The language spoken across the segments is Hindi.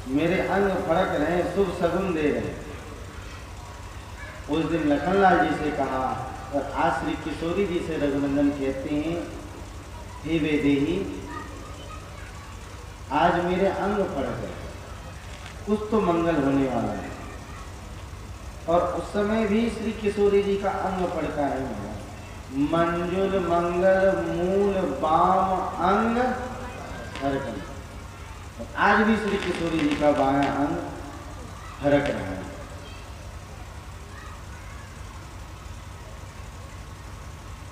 मेरे अंग फड़क रहे, शुभ सगुन दे रहे। उस दिन लखनलाल जी से कहा, और आज श्री किशोरी जी से रघुनंदन कहते हैं, हे वैदेही, आज मेरे अंग फड़क रहे, कुछ तो मंगल होने वाला है। और उस समय भी श्री किशोरी जी का अंग फड़का है। मंजुल मंगल मूल बाम अंग हरकन। आज भी श्री किशोरी जी का बायां अंग हरक रहा है।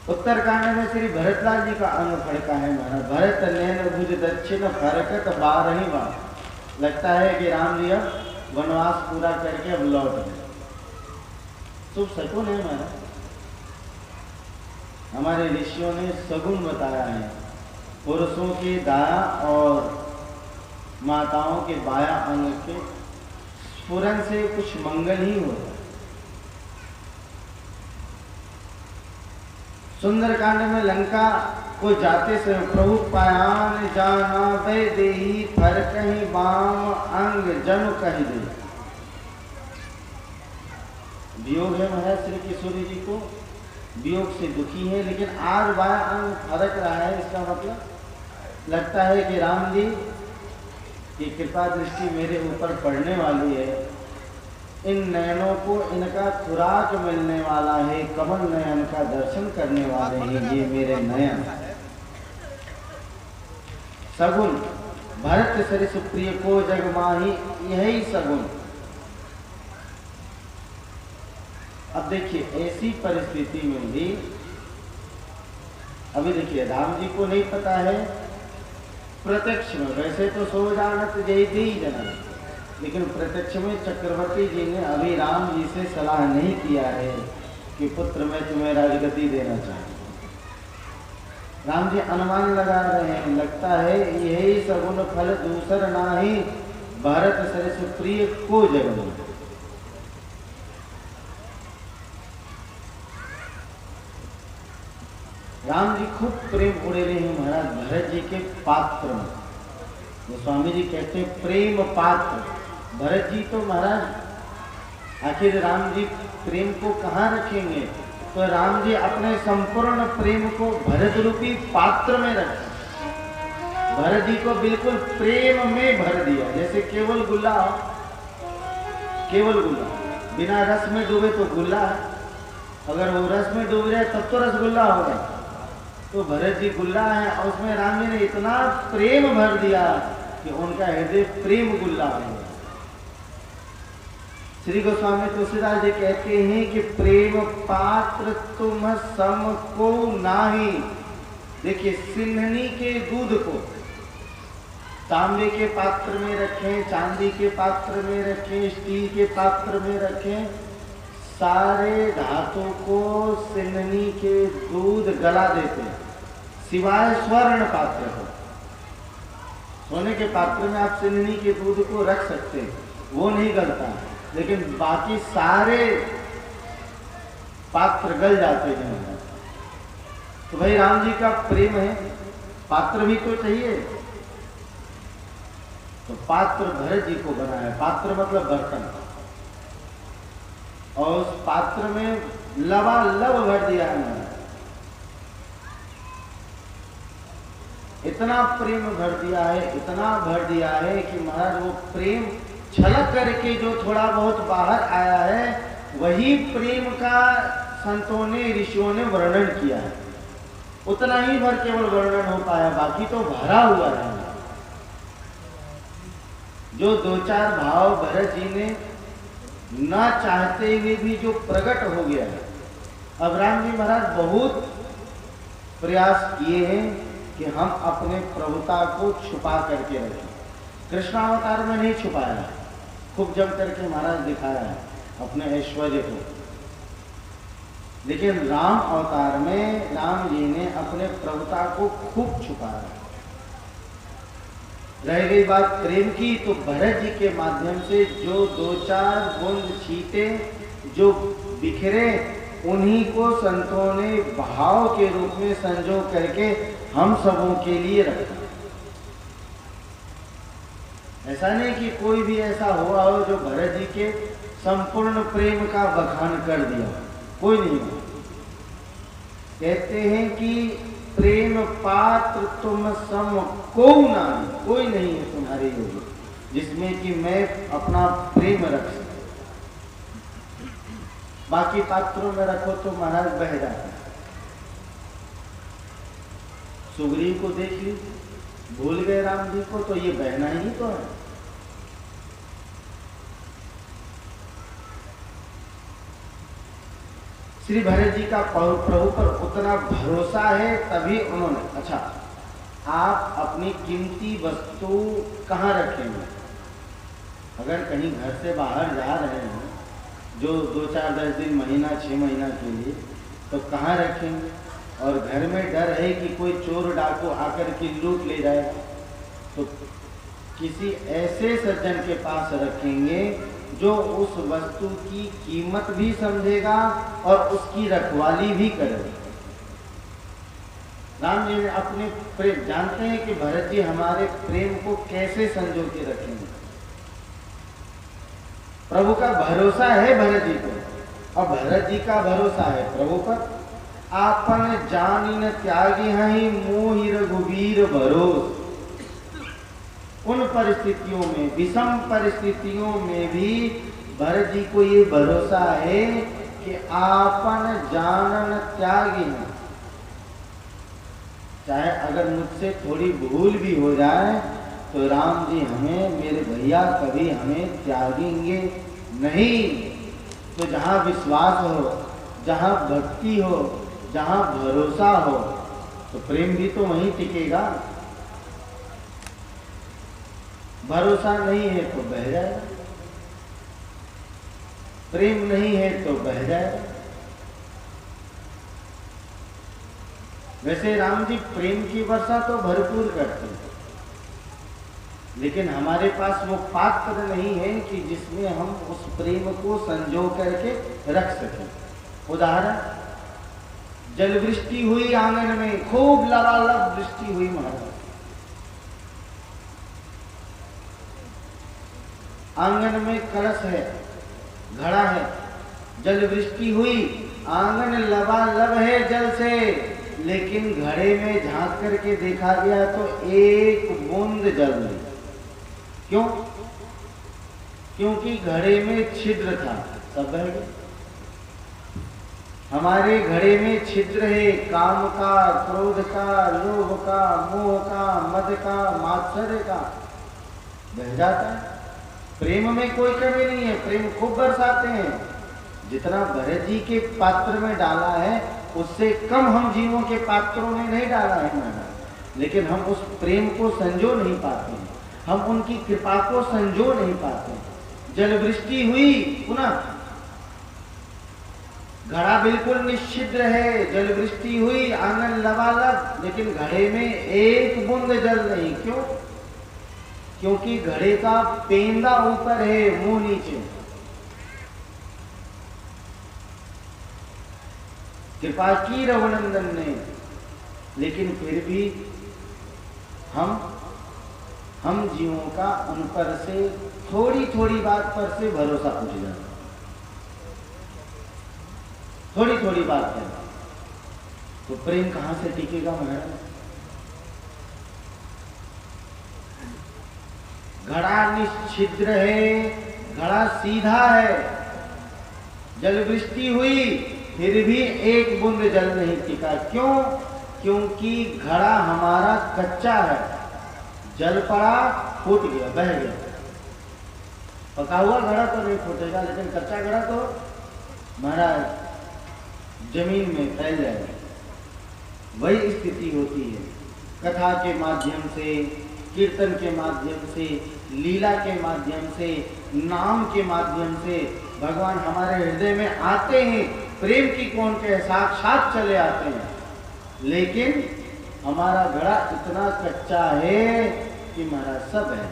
उत्तरकांड में श्री भरतलाल जी का अंग फड़का है महाराज। भरत नैन भुज दक्षिण फरकत 12 बार। लगता है कि राम जी अब वनवास पूरा करके अब लौट गए। शुभ सगुन है महाराज। हमारे ऋषियों ने सगुन बताया है। पुरुषों के दाया और माताओं के बाया अंग के स्फुरन से कुछ मंगल ही होता है। सुंदरकांड में लंका को जाते समय प्रभु पायान जाना वैदेही फरकहि बाम अंग जनु कहि दे। वियोग है महाराज श्री किशोरी जी को, वियोग से दुखी है, लेकिन आज बाया अंग फरक रहा है। इसका मतलब लगता है कि राम जी की कृपा दृष्टि मेरे ऊपर पड़ने वाली है। इन नयनों को इनका खुराक मिलने वाला है, कमल नयन का दर्शन करने वाले हैं ये मेरे नयन। सगुन भरत सरिस प्रिय को जग माही, यही सगुन। अब देखिए ऐसी परिस्थिति में भी, अभी देखिए राम जी को नहीं पता है प्रत्यक्ष में, वैसे तो सो जानत जय दी जनन, लेकिन प्रत्यक्ष में चक्रवर्ती जी ने अभी राम जी से सलाह नहीं किया है कि पुत्र मैं तुम्हें राजगद्दी देना चाहता हूं। राम जी अनुमान लगा रहे हैं, लगता है यही सगुन फल दूसर नाही, भरत सरिस प्रिय को जगन। राम जी खूब प्रेम उड़े रहे हैं महाराज भरत जी के पात्र में। तो स्वामी जी कहते हैं प्रेम पात्र। भरत जी तो महाराज आखिर राम जी प्रेम को कहाँ रखेंगे, तो राम जी अपने संपूर्ण प्रेम को भरत रूपी पात्र में रखे। भरत जी को बिल्कुल प्रेम में भर दिया, जैसे केवल गुल्ला, केवल गुल्ला बिना रस में डूबे तो गुल्ला है, अगर वो रस में डूब जाए तब तो रसगुल्ला होगा। तो भरत जी गुल्ला है और उसमें राम जी ने इतना प्रेम भर दिया कि उनका हृदय प्रेम गुल्ला हो गया। श्री गोस्वामी तुलसीदास जी कहते हैं कि प्रेम पात्र तुम सम को नाही। देखिए सिंहनी के दूध को तांबे के पात्र में रखें, चांदी के पात्र में रखें, स्टील के पात्र में रखें, सारे धातु को सिंहनी के दूध गला देते हैं, सिवाय स्वर्ण पात्र को। सोने के पात्र में आप सिंहनी के दूध को रख सकते हैं, वो नहीं गलता, लेकिन बाकी सारे पात्र गल जाते हैं। तो भाई राम जी का प्रेम है, पात्र भी तो चाहिए, तो पात्र भरत जी को बनाया। पात्र मतलब बर्तन, और उस पात्र में लबालब भर दिया है। इतना प्रेम भर दिया है, इतना भर दिया है कि महाराज वो प्रेम छलक करके जो थोड़ा बहुत बाहर आया है, वही प्रेम का संतों ने ऋषियों ने वर्णन किया है। उतना ही भर केवल वर्णन हो पाया, बाकी तो भरा हुआ है। जो दो चार भाव भरत जी ने ना चाहते हुए भी जो प्रकट हो गया है। अब राम जी महाराज बहुत प्रयास किए हैं कि हम अपने प्रभुता को छुपा करके रखें। कृष्णावतार में नहीं छुपाया है, खूब जम करके महाराज दिखाया है अपने ऐश्वर्य को, लेकिन राम अवतार में राम जी ने अपने प्रभुता को खूब छुपाया है। रह गई बात प्रेम की, तो भरत जी के माध्यम से जो दो चार बूंद छीटे जो बिखरे, उन्हीं को संतों ने भाव के रूप में संजो करके हम सबों के लिए रखा। ऐसा नहीं कि कोई भी ऐसा हुआ हो जो भरत जी के संपूर्ण प्रेम का बखान कर दिया, कोई नहीं। कहते हैं कि प्रेम पात्र तुम सम को नहीं, कोई नहीं है तुम्हारे योग्य जिसमें कि मैं अपना प्रेम रख सकूं। बाकी पात्रों में रखो तो महाराज बह जाता है। सुग्रीव को देख ली, भूल गए राम जी को, तो ये बहना ही तो है। श्री भरत जी का प्रभु पर उतना भरोसा है, तभी उन्होंने, अच्छा आप अपनी कीमती वस्तु कहाँ रखेंगे? अगर कहीं घर से बाहर जा रहे हैं जो 2-4-10 दिन, महीना 6 महीना के लिए, तो कहाँ रखेंगे? और घर में डर है कि कोई चोर डाकू आकर के लूट ले जाएगा, तो किसी ऐसे सज्जन के पास रखेंगे जो उस वस्तु की कीमत भी समझेगा और उसकी रखवाली भी करेगा। राम जी ने अपने प्रेम, जानते हैं कि भरत जी हमारे प्रेम को कैसे संजो के रखेंगे। प्रभु का भरोसा है भरत जी को, और भरत जी का भरोसा है प्रभु पर। आपन जानी न त्यागी हई मोहि रघुवीर भरोस। उन परिस्थितियों में, विषम परिस्थितियों में भी भरत जी को ये भरोसा है कि आपन जानन त्यागी है। चाहे अगर मुझसे थोड़ी भूल भी हो जाए तो राम जी हमें, मेरे भैया कभी हमें त्यागेंगे नहीं। तो जहाँ विश्वास हो, जहाँ भक्ति हो, जहाँ भरोसा हो, तो प्रेम भी तो वहीं टिकेगा। भरोसा नहीं है तो बह जाएगा, प्रेम नहीं है तो बह जाएगा। वैसे राम जी प्रेम की वर्षा तो भरपूर करते हैं, लेकिन हमारे पास वो पात्र नहीं है कि जिसमें हम उस प्रेम को संजो करके रख सकें। उदाहरण, जल वृष्टि हुई आंगन में, खूब लबालब वृष्टि हुई महाराज। आंगन में कलश है, घड़ा है, जल वृष्टि हुई, आंगन लबालब है जल से, लेकिन घड़े में झांक करके देखा गया तो एक बूंद जल नहीं। क्यों? क्योंकि घड़े में छिद्र था, सब बह गया। हमारे घड़े में छिद्र है, काम का, क्रोध का, लोभ का, मोह का, मद का, मात्सर्य का, बह जाता है। प्रेम में कोई कमी नहीं है, प्रेम खूब बरसाते हैं। जितना भरत जी के पात्र में डाला है उससे कम हम जीवों के पात्रों में नहीं डाला है महाराज, लेकिन हम उस प्रेम को संजो नहीं पाते हैं, हम उनकी कृपा को संजो नहीं पाते हैं। जल वृष्टि हुई, पुनः घड़ा बिल्कुल निश्चिद्र है, जल वृष्टि हुई, आंगन लबालब, लेकिन घड़े में एक बूंद जल नहीं। क्यों? क्योंकि घड़े का पेंदा ऊपर है, मुंह नीचे। कृपा की रघुनंदन ने, लेकिन फिर भी हम जीवों का उन पर से थोड़ी थोड़ी बात पर से भरोसा उठ जाता, थोड़ी थोड़ी बात है, तो प्रेम कहां से टिकेगा महाराज? घड़ा निश्चिद्र है, घड़ा सीधा है, जल वृष्टि हुई फिर भी एक बूंद जल नहीं टिका। क्यों? क्योंकि घड़ा हमारा कच्चा है, जल पड़ा, फूट गया, बह गया। पका हुआ घड़ा तो नहीं फूटेगा, लेकिन कच्चा घड़ा तो महाराज जमीन में फैल जाएगा। वही स्थिति होती है। कथा के माध्यम से, कीर्तन के माध्यम से, लीला के माध्यम से, नाम के माध्यम से भगवान हमारे हृदय में आते हैं। प्रेम की कौन के साक्षात चले आते हैं, लेकिन हमारा घड़ा इतना कच्चा है कि महाराज सब है।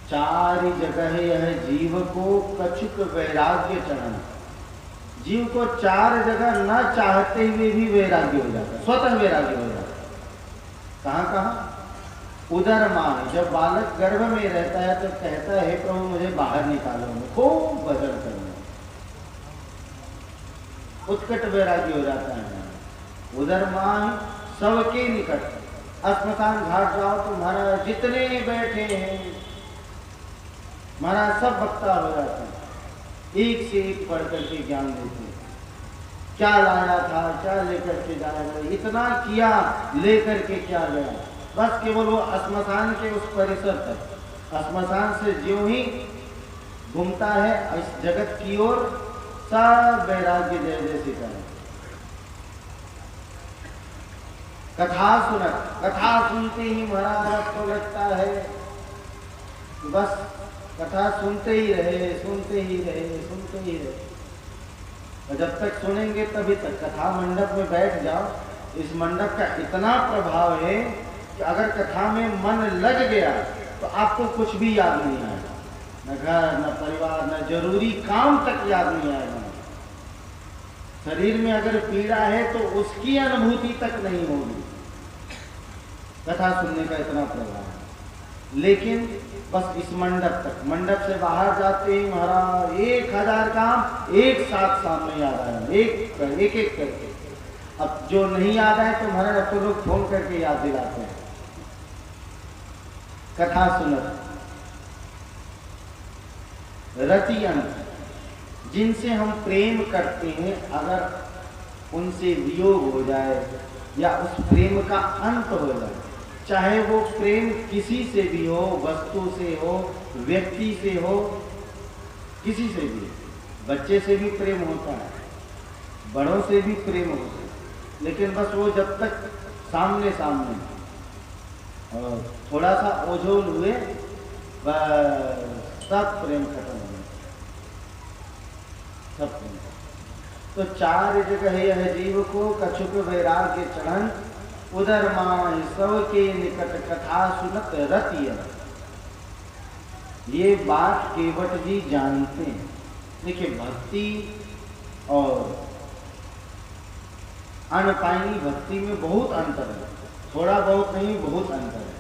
चार जगह यह जीव को कछुक वैराग्य चढ़ाना। जीव को चार जगह न चाहते हुए भी वैराग्य हो जाता है, स्वतः वैराग्य हो जाता है। कहाँ कहाँ? उदर माँ, जब बालक गर्भ में रहता है तो कहता है प्रभु मुझे बाहर निकालो, खूब भजन करो, उत्कट वैरागी हो जाता है। उदर माँ सबके निकट, श्मशान घाट जाओ तो महाराज जितने बैठे हैं महाराज सब वक्ता हो जाते हैं, एक से एक पढ़ करके ज्ञान देते हैं। क्या लाया था, क्या लेकर के जाया, इतना किया लेकर के क्या गया, बस केवल वो श्मशान के उस परिसर तक, श्मशान से ज्यों ही घूमता है इस जगत की ओर, सब वैराग्य जय जय से करें। कथा सुनत, कथा सुनते ही महाराज तो लगता है बस कथा सुनते ही रहे, सुनते ही रहे, सुनते ही रहे। और जब तक सुनेंगे तभी तक, कथा मंडप में बैठ जाओ, इस मंडप का इतना प्रभाव है कि अगर कथा में मन लग गया तो आपको कुछ भी याद नहीं आएगा, न घर, न परिवार, न जरूरी काम तक याद नहीं आएगा। शरीर में अगर पीड़ा है तो उसकी अनुभूति तक नहीं होगी, कथा सुनने का इतना प्रभाव है। लेकिन बस इस मंडप तक, मंडप से बाहर जाते ही महाराज 1000 काम एक साथ सामने याद आया, एक एक करके। अब जो नहीं याद आए तो महाराज अब तो लोग फोन करके याद दिलाते हैं। कथा सुनत रतियन, जिनसे हम प्रेम करते हैं अगर उनसे वियोग हो जाए या उस प्रेम का अंत हो जाए, चाहे वो प्रेम किसी से भी हो, वस्तु से हो, व्यक्ति से हो, किसी से भी, बच्चे से भी प्रेम होता है, बड़ों से भी प्रेम होता है, लेकिन बस वो जब तक सामने सामने और थोड़ा सा ओझोल हुए बस सब प्रेम खत्म हो गया, सब प्रेम। तो 4 जगह यह जीव को कछुक वैराग्य चढ़न, उदर मां सब के निकट कथा सुनत रतिय। ये बात केवट जी जानते हैं। देखिए भक्ति और अनपायनी भक्ति में बहुत अंतर है, थोड़ा बहुत नहीं बहुत अंतर है।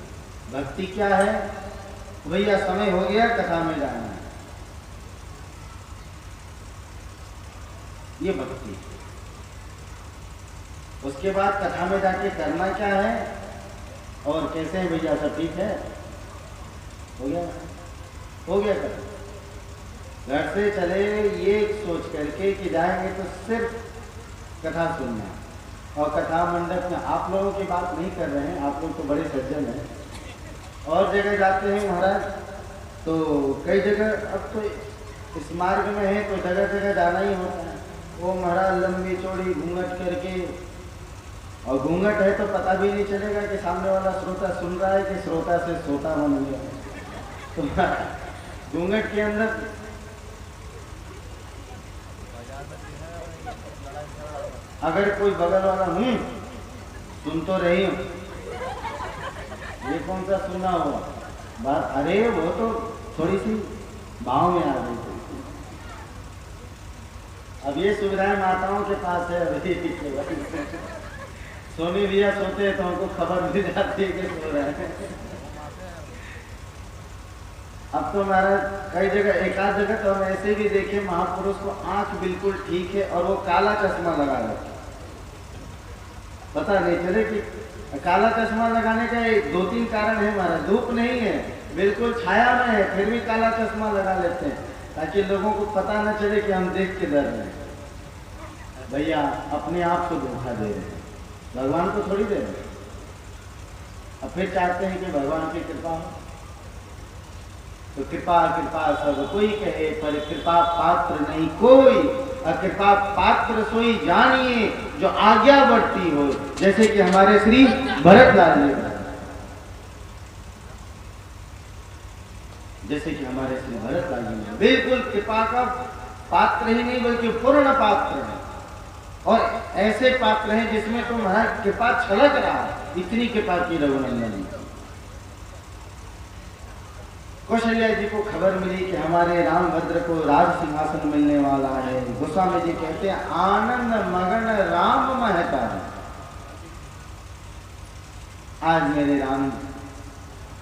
भक्ति क्या है, भैया समय हो गया कथा में जाना है, ये भक्ति। उसके बाद कथा में जाके करना क्या है और कैसे है भैया, सब ठीक है, हो गया कथा। घर से चले ये सोच करके कि जाएंगे तो सिर्फ कथा सुनना, और कथा मंडप में आप लोगों की बात नहीं कर रहे हैं, आप लोग तो बड़े सज्जन हैं। और जगह जाते हैं महाराज तो कई जगह अब तो इस मार्ग में है तो जगह जगह जाना ही होता है। वो महाराज लंबी चौड़ी घूंघट करके, और घूंघट है तो पता भी नहीं चलेगा कि सामने वाला श्रोता सुन रहा है कि श्रोता से श्रोता बन गया। तो घूंघट के अंदर अगर कोई बगल वाला सुन तो रही हूँ, ये कौन सा सुनना हुआ बात, अरे वो तो थोड़ी सी भाव में आ गई थी। अब ये सुविधाएं माताओं के पास है, अभी सोनी भैया सोते हैं तो हमको खबर मिल जाती है कि सो रहे हैं। अब तो महाराज कई जगह, एक आध जगह तो हम ऐसे भी देखे महापुरुष को आंख बिल्कुल ठीक है और वो काला चश्मा लगा रहे, पता नहीं चले कि काला चश्मा लगाने का 2-3 कारण है महाराज। धूप नहीं है, बिल्कुल छाया में है, फिर भी काला चश्मा लगा लेते हैं ताकि लोगों को पता न चले कि हम देख के डर रहे हैं। भैया अपने आप को धोखा दे रहे हैं, भगवान को थोड़ी दे रहे हैं। अब फिर चाहते हैं कि भगवान की कृपा हो, तो कृपा कृपा सब कोई कहे पर कृपा पात्र नहीं कोई, कृपा पात्र सोई जानिए जो आज्ञा बढ़ती हो, जैसे कि हमारे श्री भरतलाल जी, जैसे कि हमारे श्री भरतलाल जी बिल्कुल कृपा का पात्र ही नहीं बल्कि पूर्ण पात्र है, और ऐसे पात्र हैं जिसमें तुम्हारा कृपा छलक रहा है, इतनी कृपा की रघुनंदन। कौशल्या जी को खबर मिली कि हमारे रामभद्र को राज सिंहासन मिलने वाला है। गोस्वामी जी कहते हैं आनंद मगन राम महता है। आज मेरे राम,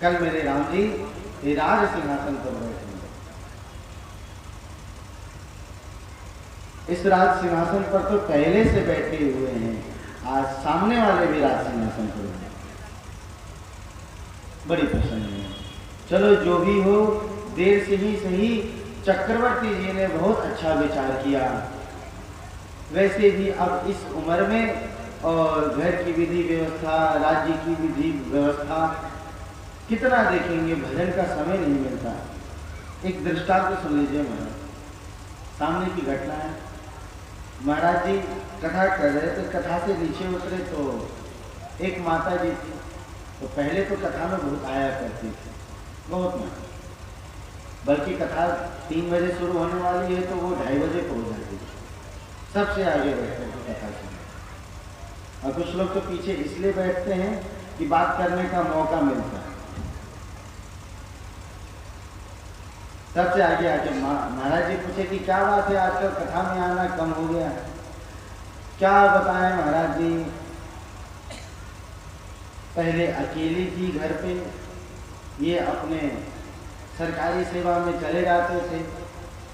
कल मेरे राम जी ये राज सिंहासन पर बैठेंगे। इस राज सिंहासन पर तो पहले से बैठे हुए हैं, आज सामने वाले भी राज सिंहासन पर हैं। बड़ी प्रसन्न है। चलो जो भी हो, देर से ही सही, चक्रवर्ती जी ने बहुत अच्छा विचार किया। वैसे भी अब इस उम्र में और घर की विधि व्यवस्था, राज्य की विधि व्यवस्था कितना देखेंगे, भजन का समय नहीं मिलता। एक दृष्टांत सुन लीजिए महाराज, सामने की घटना है। महाराज जी कथा कर रहे थे, कथा से नीचे उतरे तो एक माता जी थी। तो पहले तो कथा में बहुत आया करती थी, बहुत माता, बल्कि कथा 3 बजे शुरू होने वाली है तो वो 2:30 बजे पहुंच जाती थी, सबसे आगे बैठते थे कथा सुनने। और कुछ लोग तो पीछे इसलिए बैठते हैं कि बात करने का मौका मिलता है। सबसे आगे आके महाराज जी पूछे कि क्या बात है, आजकल कथा में आना कम हो गया है, क्या बताएं महाराज जी। पहले अकेली थी घर पे, ये अपने सरकारी सेवा में चले जाते थे,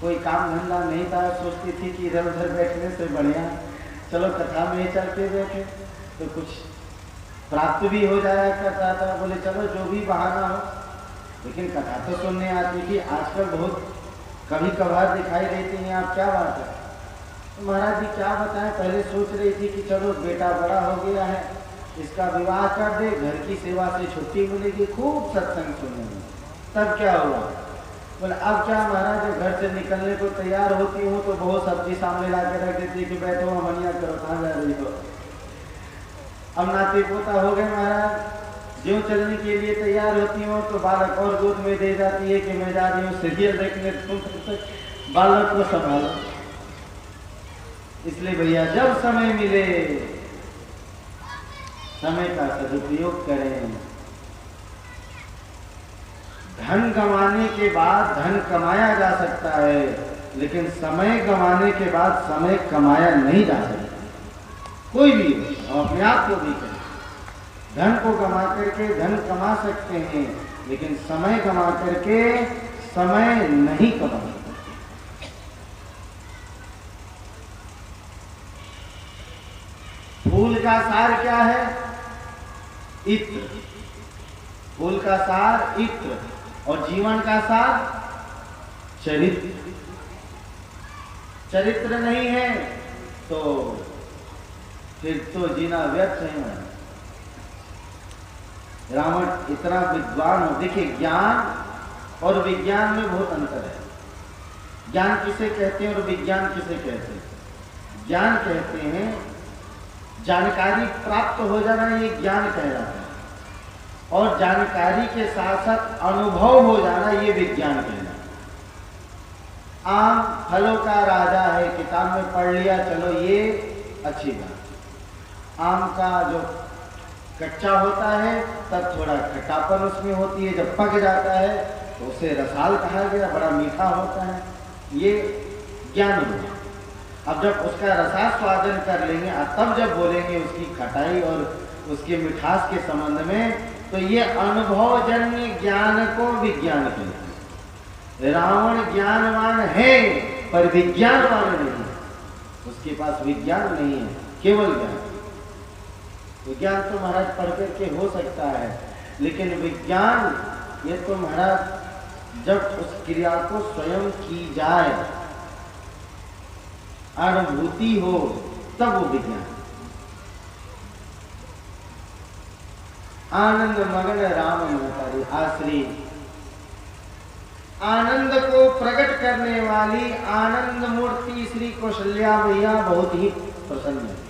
कोई काम धंधा नहीं था, सोचती थी कि इधर उधर बैठने से बढ़िया चलो कथा में चल के बैठे तो कुछ प्राप्त भी हो जाया करता था। बोले चलो जो भी बहाना हो, लेकिन कथा तो सुनने आती थी। आजकल बहुत कभी कभार दिखाई देती हैं, आप क्या बात है। तो महाराज जी क्या बताएं, पहले सोच रही थी कि चलो बेटा बड़ा हो गया है, इसका विवाह कर दे, घर की सेवा से छुट्टी मिलेगी, खूब सत्संग सुनेंगे। तब क्या हुआ, बोले अब क्या महाराज, जब घर से निकलने को तैयार होती हूँ तो बहुत सब्जी सामने ला के रख देती कि बैठो अमनिया करो, कहाँ जा रही हो। अब नाती पोता हो गए महाराज, ज्यों चलने के लिए तैयार होती हूँ तो बालक और गोद में दे जाती है कि मैं जा रही हूँ सीरियल देखने, तुम बालक को संभालो। इसलिए भैया जब समय मिले समय का सदुपयोग करें। धन कमाने के बाद धन कमाया जा सकता है, लेकिन समय कमाने के बाद समय कमाया नहीं जा सकता। कोई भी अपने आप को भी करें, धन को कमा करके धन कमा सकते हैं, लेकिन समय कमा करके समय नहीं कमा सकते। फूल का सार क्या है? इत्र। फूल का सार इत्र, और जीवन का सार चरित्र। चरित्र नहीं है तो फिर तो जीना व्यर्थ है। रावण इतना विद्वान हो, देखिए ज्ञान और विज्ञान में बहुत अंतर है। ज्ञान किसे कहते हैं और विज्ञान किसे कहते हैं? ज्ञान कहते हैं जानकारी प्राप्त हो जाना, ये ज्ञान कहलाता है, और जानकारी के साथ साथ अनुभव हो जाना, ये विज्ञान कहलाता है। आम फलों का राजा है, किताब में पढ़ लिया, चलो ये अच्छी बात। आम का जो कच्चा होता है तब थोड़ा खट्टापन उसमें होती है, जब पक जाता है तो उसे रसाल कहा गया, बड़ा मीठा होता है, ये ज्ञान हुआ। अब जब उसका रसास्वादन कर लेंगे, तब जब बोलेंगे उसकी खटाई और उसके मिठास के संबंध में, तो ये अनुभवजन्य ज्ञान को विज्ञान कहते हैं। रावण ज्ञानवान है पर विज्ञानवान नहीं है, उसके पास विज्ञान नहीं है, केवल ज्ञान। विज्ञान तो महाराज पढ़ करके हो सकता है, लेकिन विज्ञान ये तो महाराज जब उस क्रिया को स्वयं की जाए, अनुभूति हो, तब वो विज्ञान। आनंद मगन राम महतारी आश्री, आनंद को प्रकट करने वाली आनंद मूर्ति श्री कौशल्या भैया बहुत ही प्रसन्न है।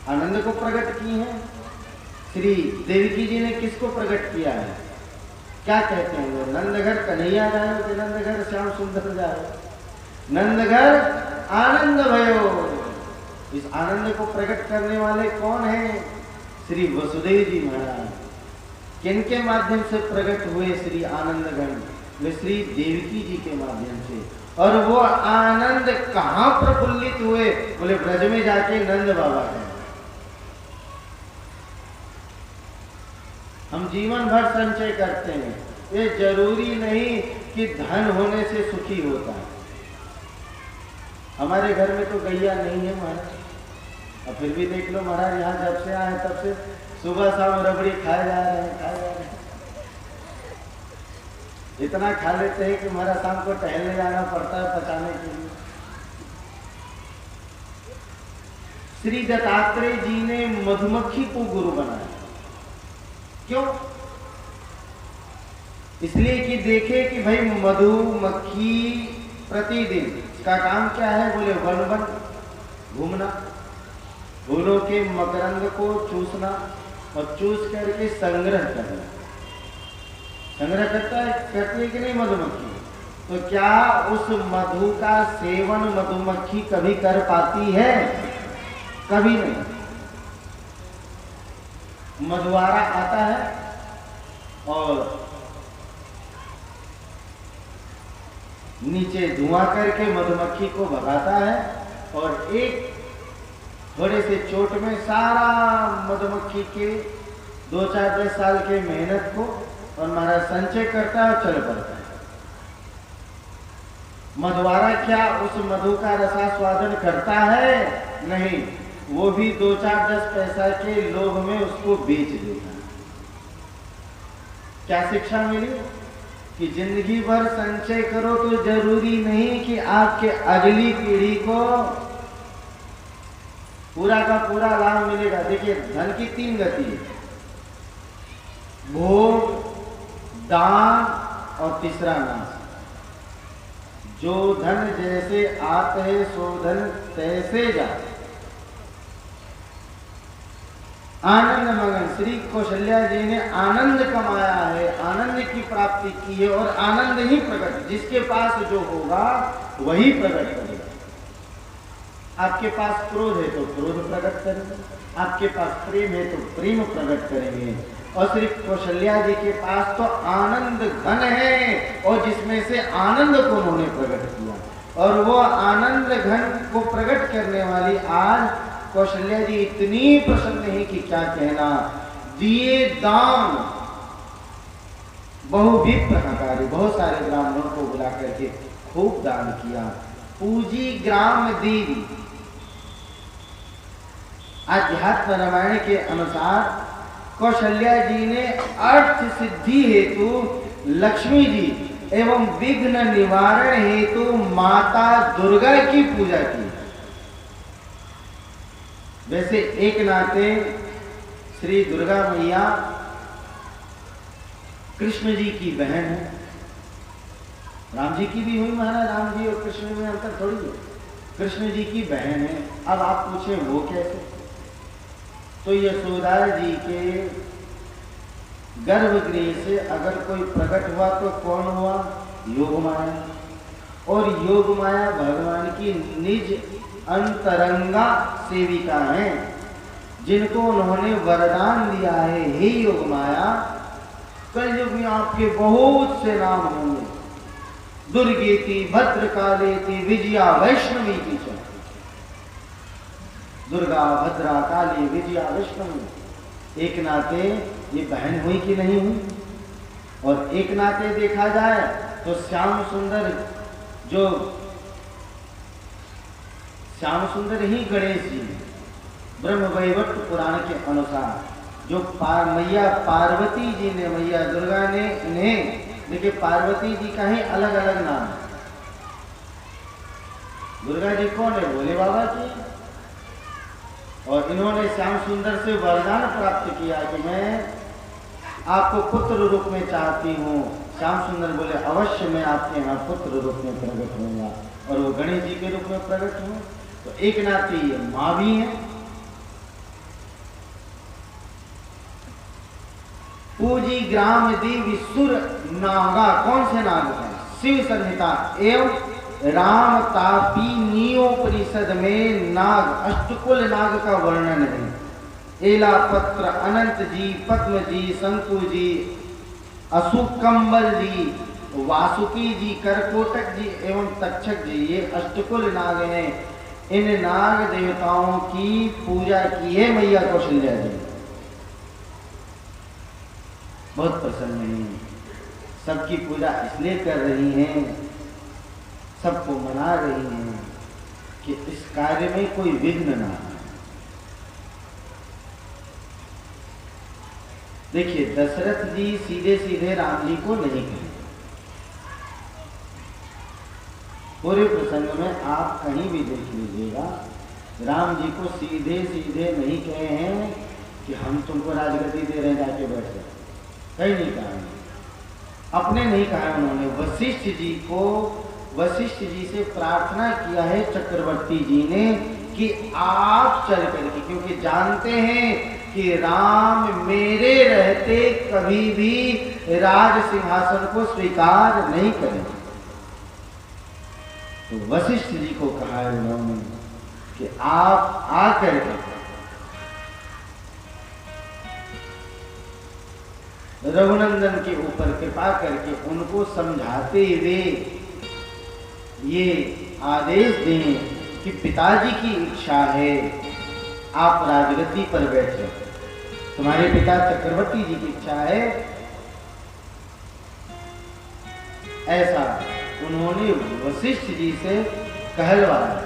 आनंद को प्रकट की है। श्री देवकी जी ने किसको प्रकट किया है? क्या कहते हैं वो? नंदघर कन्हैया जाए कि नंदघर श्याम सुंदर जाए, नंदघर आनंद भयो। इस आनंद को प्रकट करने वाले कौन हैं? श्री वसुदेव जी महाराज। किनके माध्यम से प्रकट हुए श्री आनंदगण? वे श्री देवकी जी के माध्यम से। और वो आनंद कहाँ प्रफुल्लित हुए? बोले ब्रज में जाके नंद बाबा है। हम जीवन भर संचय करते हैं। ये जरूरी नहीं कि धन होने से सुखी होता है। हमारे घर में तो गैया नहीं है महाराज, और फिर भी देख लो महाराज, यहाँ जब से आए तब से सुबह शाम रबड़ी खाए जा रहे हैं। इतना खा लेते हैं कि हमारा शाम को टहलने जाना पड़ता है पचाने के लिए। श्री दत्तात्रेय जी ने मधुमक्खी को गुरु बनाया। क्यों? इसलिए कि देखे कि भाई मधुमक्खी प्रतिदिन का काम क्या है? बोले वन वन घूमना, फूलों के मकरंद को चूसना और चूस करके संग्रह करना। संग्रह करती है कि नहीं मधुमक्खी? तो क्या उस मधु का सेवन मधुमक्खी कभी कर पाती है? कभी नहीं। मधुआरा आता है और नीचे धुआं करके मधुमक्खी को भगाता है, और एक थोड़े से चोट में सारा मधुमक्खी के 2-4-10 साल के मेहनत को और हमारा संचय करता है और चल पड़ता है। मधुआरा क्या उस मधु का रसास्वादन करता है? नहीं, वो भी 2-4-10 पैसा के लोभ में उसको बेच देता है। क्या शिक्षा मिली? कि जिंदगी भर संचय करो तो जरूरी नहीं कि आपके अगली पीढ़ी को पूरा का पूरा लाभ मिलेगा। देखिए, धन की 3 गति है, भोग, दान और तीसरा नाश। जो धन जैसे आते है सो धन तैसे जाते। आनंद मगन श्री कौशल्या जी ने आनंद कमाया है, आनंद की प्राप्ति की है, और आनंद ही प्रकट, जिसके पास जो होगा वही प्रकट करेगा। आपके पास क्रोध है तो क्रोध प्रकट करेंगे, आपके पास प्रेम है तो प्रेम प्रकट करेंगे। और श्री कौशल्या जी के पास तो आनंद घन है, और जिसमें से आनंद को उन्होंने प्रकट किया, और वो आनंद घन को प्रकट करने वाली आज कौशल्या जी इतनी प्रसन्न है कि क्या कहना। दिए दान बहुविप्रहकारी, बहुत सारे ब्राह्मणों को बुला करके खूब दान किया। पूजी ग्राम देवी। आध्यात्म रामायण के अनुसार कौशल्या जी ने अर्थ सिद्धि हेतु लक्ष्मी जी एवं विघ्न निवारण हेतु माता दुर्गा की पूजा की। वैसे एक नाते श्री दुर्गा मैया कृष्ण जी की बहन है, राम जी की भी हुई महाराज, राम जी और कृष्ण में अंतर थोड़ी है, कृष्ण जी की बहन है। अब आप पूछें वो कैसे? तो यशोदा जी के गर्भगृह से अगर कोई प्रकट हुआ तो कौन हुआ? योग माया। और योग माया भगवान की निज अंतरंगा सेविका हैं, जिनको उन्होंने वरदान दिया है, हे योग माया, कलयुग में आपके बहुत से नाम होंगे, दुर्गेति, भद्रकालेति, विजया, वैष्णवी की च। दुर्गा, भद्रा, काली, विजया, वैष्णवी। एक नाते ये बहन हुई कि नहीं हुई? और एक नाते देखा जाए तो श्याम सुंदर, जो श्याम सुंदर ही गणेश जी, ब्रह्म वैवर्त पुराण के अनुसार जो मैया पार्वती जी ने, मैया दुर्गा ने इन्हें, देखिए पार्वती जी का ही अलग अलग नाम है। दुर्गा जी कौन है? भोले बाबा की। और इन्होंने श्याम सुंदर से वरदान प्राप्त किया कि मैं आपको पुत्र रूप में चाहती हूँ। श्याम सुंदर बोले अवश्य मैं आपके यहाँ पुत्र रूप में प्रकट होऊंगा, और वो गणेश जी के रूप में प्रकट हुए। तो एक नाते ये माँ भी है। पूजी ग्राम देवी सुर नागा। कौन से नाग है? शिव संहिता एवं राम तापी नियोपनिषद में नाग, अष्टकुल नाग का वर्णन है। एला पत्र, अनंत जी, पद्म जी, शंकु जी, असुकंबल जी, वासुकी जी, करकोटक जी एवं तक्षक जी, ये अष्टकुल नाग हैं। इन नाग देवताओं की पूजा की है मैया कौशल्या जी। बहुत प्रसन्न हैं, सबकी पूजा इसलिए कर रही हैं, सबको मना रही हैं कि इस कार्य में कोई विघ्न ना आए। देखिए, दशरथ जी सीधे सीधे राम जी को नहीं कहे। पूरे प्रसंग में आप कहीं भी देख लीजिएगा, राम जी को सीधे सीधे नहीं कहे हैं कि हम तुमको राजगद्दी दे रहे हैं, जाके बैठ जाओ, कहीं नहीं कहा। अपने नहीं कहा उन्होंने, वशिष्ठ जी से प्रार्थना किया है चक्रवर्ती जी ने कि आप चल करके, क्योंकि जानते हैं कि राम मेरे रहते कभी भी राज सिंहासन को स्वीकार नहीं करेंगे। तो वशिष्ठ जी को कहा है उन्होंने कि आप आकर के रघुनंदन के ऊपर कृपा करके उनको समझाते हुए ये आदेश दें कि पिताजी की इच्छा है आप राजगद्दी पर बैठ जाओ, तुम्हारे पिता चक्रवर्ती जी की इच्छा है, ऐसा उन्होंने वशिष्ठ जी से कहलवाया।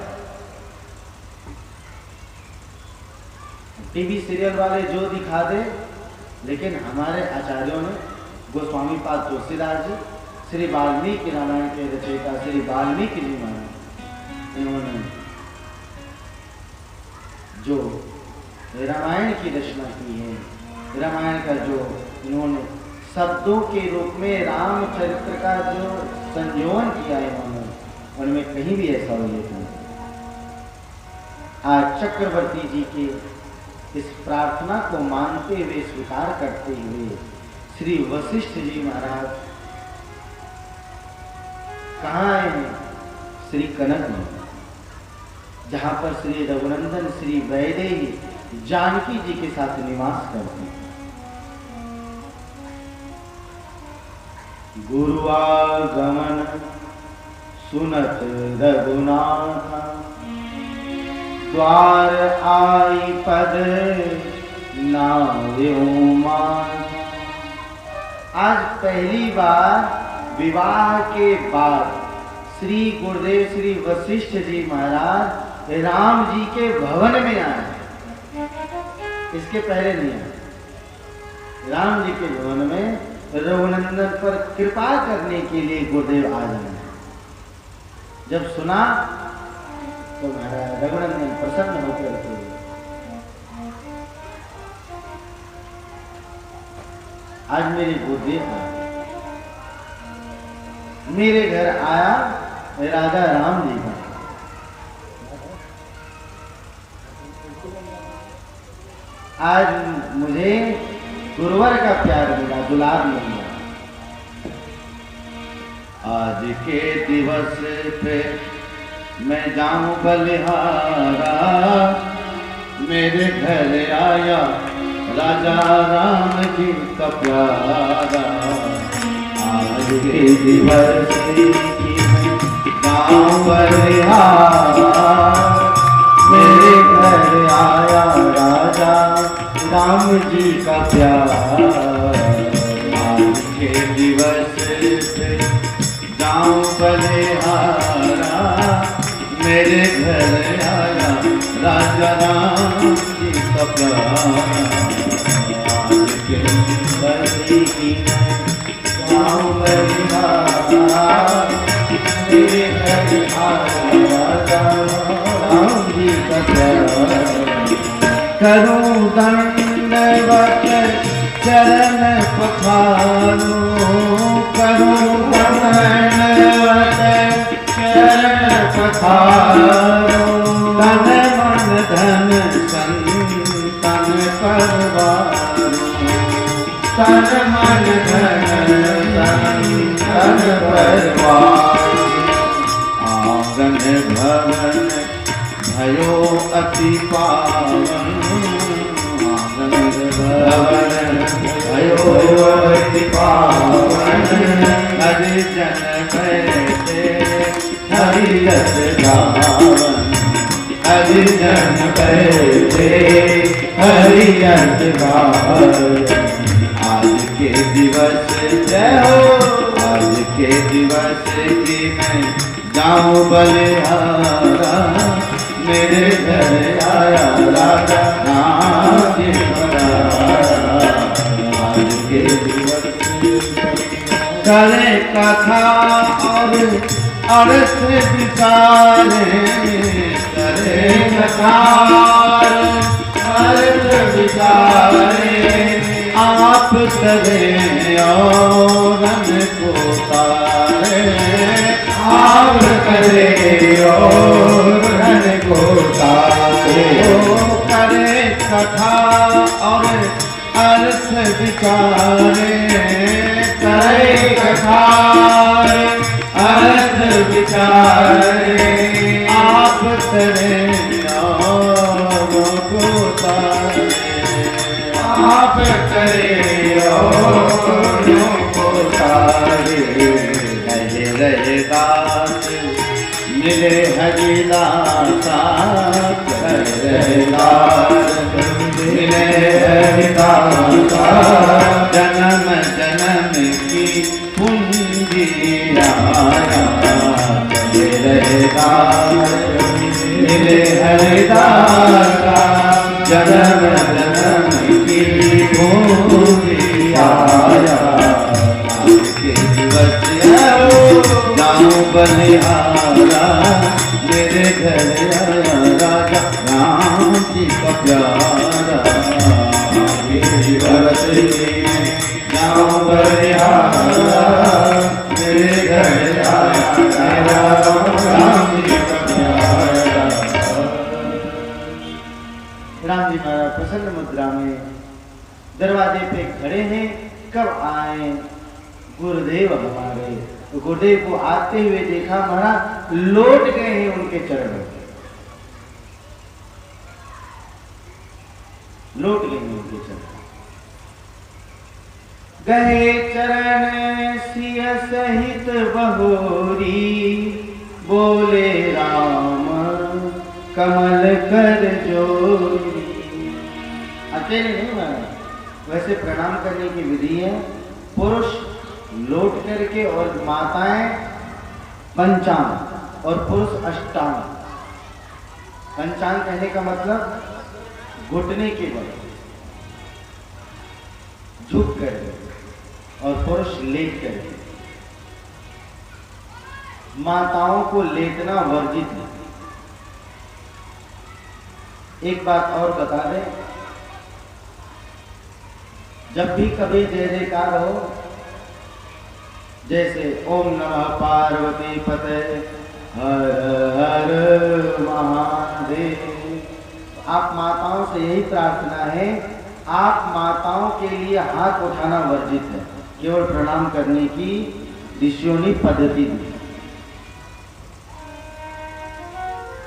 टीवी सीरियल वाले जो दिखा दे, लेकिन हमारे आचार्यों ने, गोस्वामी पाद तुलसीदास जी, श्री वाल्मीकि रामायण के रचयिता श्री वाल्मीकि जी महाराज, इन्होंने जो रामायण की रचना की है, रामायण का जो इन्होंने शब्दों के रूप में रामचरित्र का जो संयोजन किया है इन्होंने, उनमें कहीं भी ऐसा उल्लेख नहीं। आज चक्रवर्ती जी के इस प्रार्थना को मानते हुए, स्वीकार करते हुए श्री वशिष्ठ जी महाराज कहाँ आए हैं? श्री कनक में, जहां पर श्री रघुनंदन श्री वैदेही जानकी जी के साथ निवास करते हैं। गुरुआगमन सुनत रघुनाथ, द्वार आई पद नाव्योमा। आज पहली बार विवाह के बाद श्री गुरुदेव श्री वशिष्ठ जी महाराज राम जी के भवन में आए, इसके पहले नहीं आए। राम जी के भवन में रघुनंदन पर कृपा करने के लिए गुरुदेव आ जाए। जब सुना तो महाराज रघुनंदन प्रसन्न होकर के आज मेरे गुरुदेव मेरे घर आया राजा राम जी का। आज मुझे गुरुवर का प्यार मिला, दुलार मिला। आज के दिवस पे मैं जाऊं बलिहारा, मेरे घर आया राजा राम जी का प्यारा। आज के दिवस पे मैं जाऊं बलिहारा, मेरे घर आया राजा राम जी का प्यार। आज के दिवस पे जाऊं बलिहारा, मेरे घर आया राजा राम जी का प्यार। आज के दिवस की जाऊं बलिहारा, मेरे घर आया राजा राम जी का प्यार। करूं दंडवत चरण पखारूं, करूं दंडवत चरण पखारूं। तन मन धन संतन परवारूं, तन मन धन संतन परवारूं। आंगन भवन भयो अति पावन, आंगन भवन भयो अति पावन। हरिजन बैठे हरियत गावन, हरिजन बैठे हरियत गावन। आज के दिवस जय हो, आज के दिवस की मैं जाऊं बलिहारा, मेरे घर आया राजा नाथ पधारा। आज के दिवस करे कथा और अर्थ विचारे, करे कथा अर्थ विचारे, आप करे और को तारे, आप करे और को तारे। करे कथा और अर्थ विचारे, करे कथा अर्थ विचारे, आप करे और को तारे, आप करे और को तारे। रहे रहे दास मिले हरिदासा, रहे दास मिले हरिदासा, जन्म जन्म की पूंजी आया। रहे दास मिले हरिदासा, जन्म जन्म की पूंजी आया। आज के दिवस जाऊं बलिहारा, मेरे घर आया राजा राम जी का प्यारा। दिवस जाऊं बलिहारा, मेरे घर आया राम जी का प्यारा। राम जी महाराज प्रसन्न मुद्रा में दरवाजे पे खड़े हैं, कब आए गुरुदेव हमारे। तो गुरुदेव को आते हुए देखा, महाराज लौट गए हैं उनके चरणों, लौट गए हैं उनके चरण। गए चरण सिय सहित बहोरी, बोले राम कमल कर जोरी। अकेले नहीं महाराज, वैसे प्रणाम करने की विधि है, पुरुष लौट करके और माताएं पंचांग और पुरुष अष्टांग। पंचांग कहने का मतलब घुटने के बल झुक कर, और पुरुष लेट कर। माताओं को लेटना वर्जित है। एक बात और बता दें, जब भी कभी जय जयकार हो, जैसे ओम नमः पार्वती पते हर हर महादेव, आप माताओं से यही प्रार्थना है, आप माताओं के लिए हाथ उठाना वर्जित है, केवल प्रणाम करने की ऋषियों ने पद्धति दी,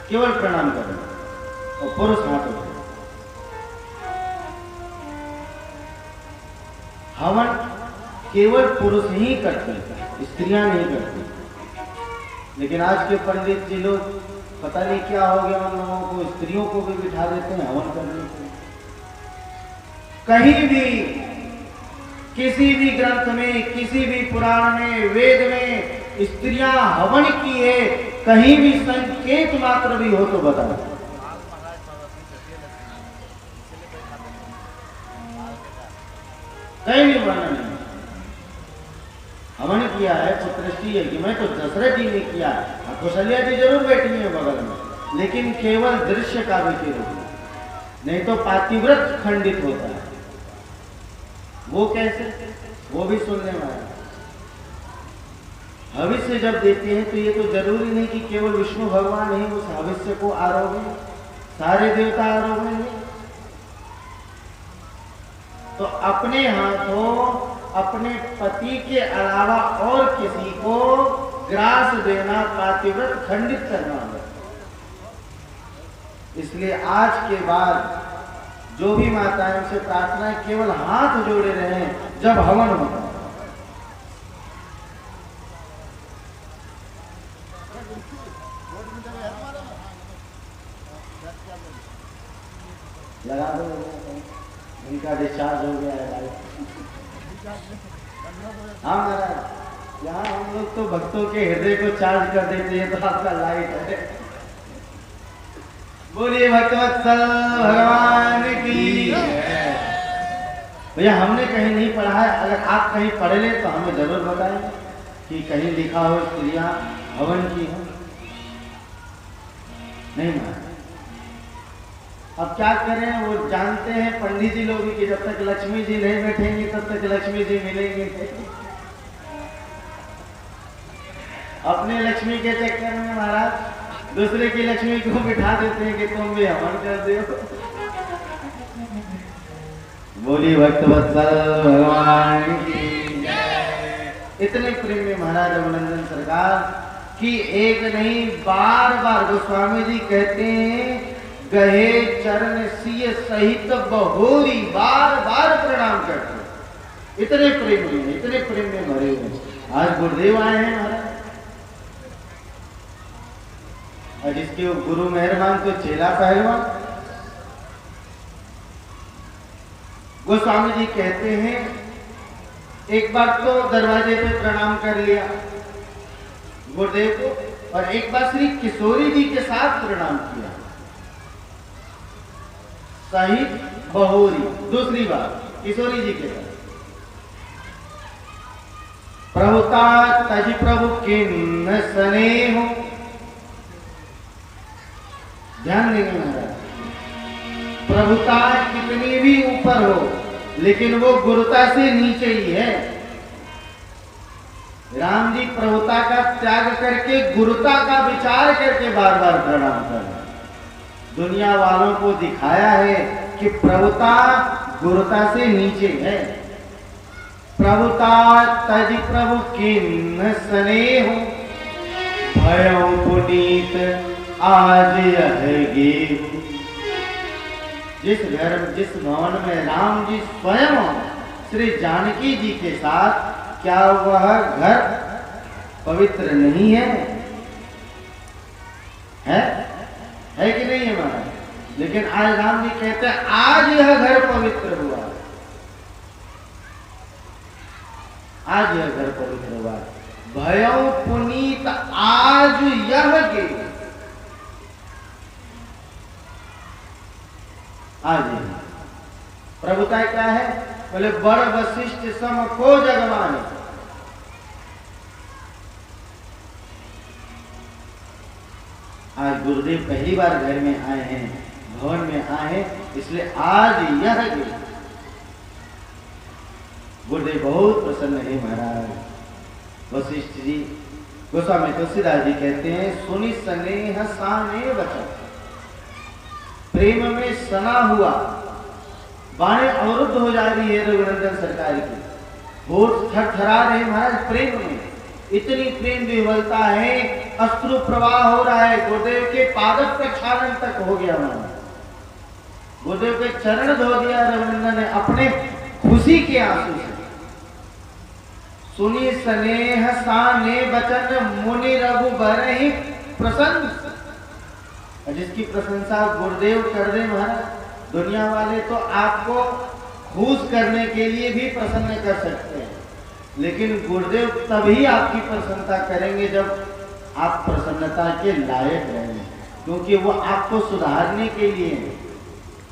केवल प्रणाम करना, और पुरुष हाथ उठाए। हवन केवल पुरुष ही करते हैं, स्त्रियां नहीं करती। लेकिन आज के पंडित जी लोग पता नहीं क्या हो गया, उन लोगों को स्त्रियों को भी बिठा देते हैं हवन करने के। कहीं भी किसी भी ग्रंथ में, किसी भी पुराण में, वेद में स्त्रियां हवन की है, कहीं भी संकेत मात्र भी हो तो बताओ। कहीं भी वर्णन नहीं। हवन किया है पुत्रश्री है कि मैं तो दशरथ जी ने किया, कौशल्या जी जरूर बैठी है बगल में, लेकिन केवल दृश्य काव्य के रूप में, नहीं तो पातिव्रत खंडित होता है। वो कैसे, वो भी सुनने वाला। भविष्य जब देते हैं तो ये तो जरूरी नहीं कि केवल विष्णु भगवान ही उस भविष्य को आरोगे, सारे देवता आरोगे। तो अपने हाथों अपने पति के अलावा और किसी को ग्रास देना, पातिव्रत खंडित करना है। इसलिए आज के बाद जो भी माताएं से प्रार्थना है, केवल हाथ जोड़े रहें जब हवन होता है। लगा दो, इनका डिस्चार्ज हो गया है। हाँ महाराज, यहाँ हम लोग तो भक्तों के हृदय को चार्ज कर देते हैं, तो आपका लाइट है। बोलिए भक्तवत्सल भगवान की। भैया हमने कहीं नहीं पढ़ा है, अगर आप कहीं पढ़ ले तो हमें जरूर बताएं कि कहीं लिखा हो स्त्रियां हवन की हो। नहीं महाराज, अब क्या करें, वो जानते हैं पंडित जी लोग कि जब तक लक्ष्मी जी नहीं बैठेंगे तब तक लक्ष्मी जी मिलेंगे। अपने लक्ष्मी के चक्कर में महाराज दूसरे की लक्ष्मी को बिठा देते हैं कि तुम भी हवन कर दो। बोली भक्तवत्सल भगवान की। इतने प्रेम में महाराज अभिनंदन सरकार कि एक नहीं बार बार गोस्वामी जी कहते हैं गहे चरण सिय सहित बहोरी, बार बार प्रणाम करते। इतने प्रेम में भरे हुए। आज गुरुदेव आए हैं महाराज, और जिसके गुरु मेहरबान तो चेला पहलवान। गोस्वामी जी कहते हैं एक बार तो दरवाजे पे प्रणाम कर लिया गुरुदेव को, और एक बार श्री किशोरी जी के साथ प्रणाम किया, सहित बहोरी। दूसरी बार किशोरी जी के साथ। प्रभुता तज प्रभु किन्न स्नेह। ध्यान देंगे महाराज, प्रभुता कितनी भी ऊपर हो लेकिन वो गुरुता से नीचे ही है। राम जी प्रभुता का त्याग करके गुरुता का विचार करके बार बार प्रणाम कर रहे। दुनिया वालों को दिखाया है कि प्रभुता गुरुता से नीचे है। प्रभुता तज प्रभु किन्न स्नेह, भयौ पुनीत आज यहगे। जिस भवन में राम जी स्वयं श्री जानकी जी के साथ, क्या वह घर पवित्र नहीं है? है कि नहीं है महाराज? लेकिन आज राम जी कहते हैं आज यह घर पवित्र हुआ, आज यह घर पवित्र हुआ। भयौ पुनीत आज यह गे। आज प्रभुता क्या है? बोले बड़ वशिष्ठ सम को जगवान। आज गुरुदेव पहली बार घर में आए हैं, भवन में आए हैं, इसलिए आज यह गुरुदेव बहुत प्रसन्न है महाराज। वशिष्ठ जी गोस्वामी तुलसीदास जी कहते हैं सुनि स्नेह साने वचन। प्रेम में सना हुआ बाणें अवरुद्ध हो जा रही है रघुनंदन सरकार की, होठ थरथरा रहे महाराज प्रेम में। इतनी प्रेम विह्वलता है, अश्रु प्रवाह हो रहा है। गुरुदेव के पाद प्रक्षालन तक हो गया महाराज। गुरुदेव के चरण धो दिया रघुनंदन ने अपने खुशी के आंसू से। सुनी स्नेह साने वचन, मुनि रघु बरहि प्रसन्न। जिसकी प्रशंसा गुरुदेव कर दे महाराज, दुनिया वाले तो आपको खुश करने के लिए भी प्रसन्न कर सकते हैं, लेकिन गुरुदेव तभी आपकी प्रसन्नता करेंगे जब आप प्रसन्नता के लायक रहेंगे, क्योंकि वो आपको सुधारने के लिए,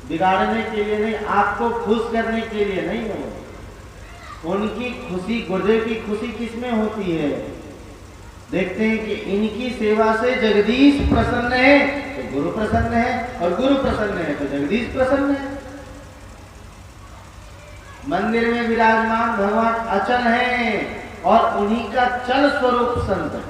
बिगाड़ने के लिए नहीं, आपको खुश करने के लिए नहीं है। उनकी खुशी, गुरुदेव की खुशी किसमें होती है? देखते हैं कि इनकी सेवा से जगदीश प्रसन्न है तो गुरु प्रसन्न है, और गुरु प्रसन्न है तो जगदीश प्रसन्न है। मंदिर में विराजमान भगवान अचल हैं और उन्हीं का चल स्वरूप संत।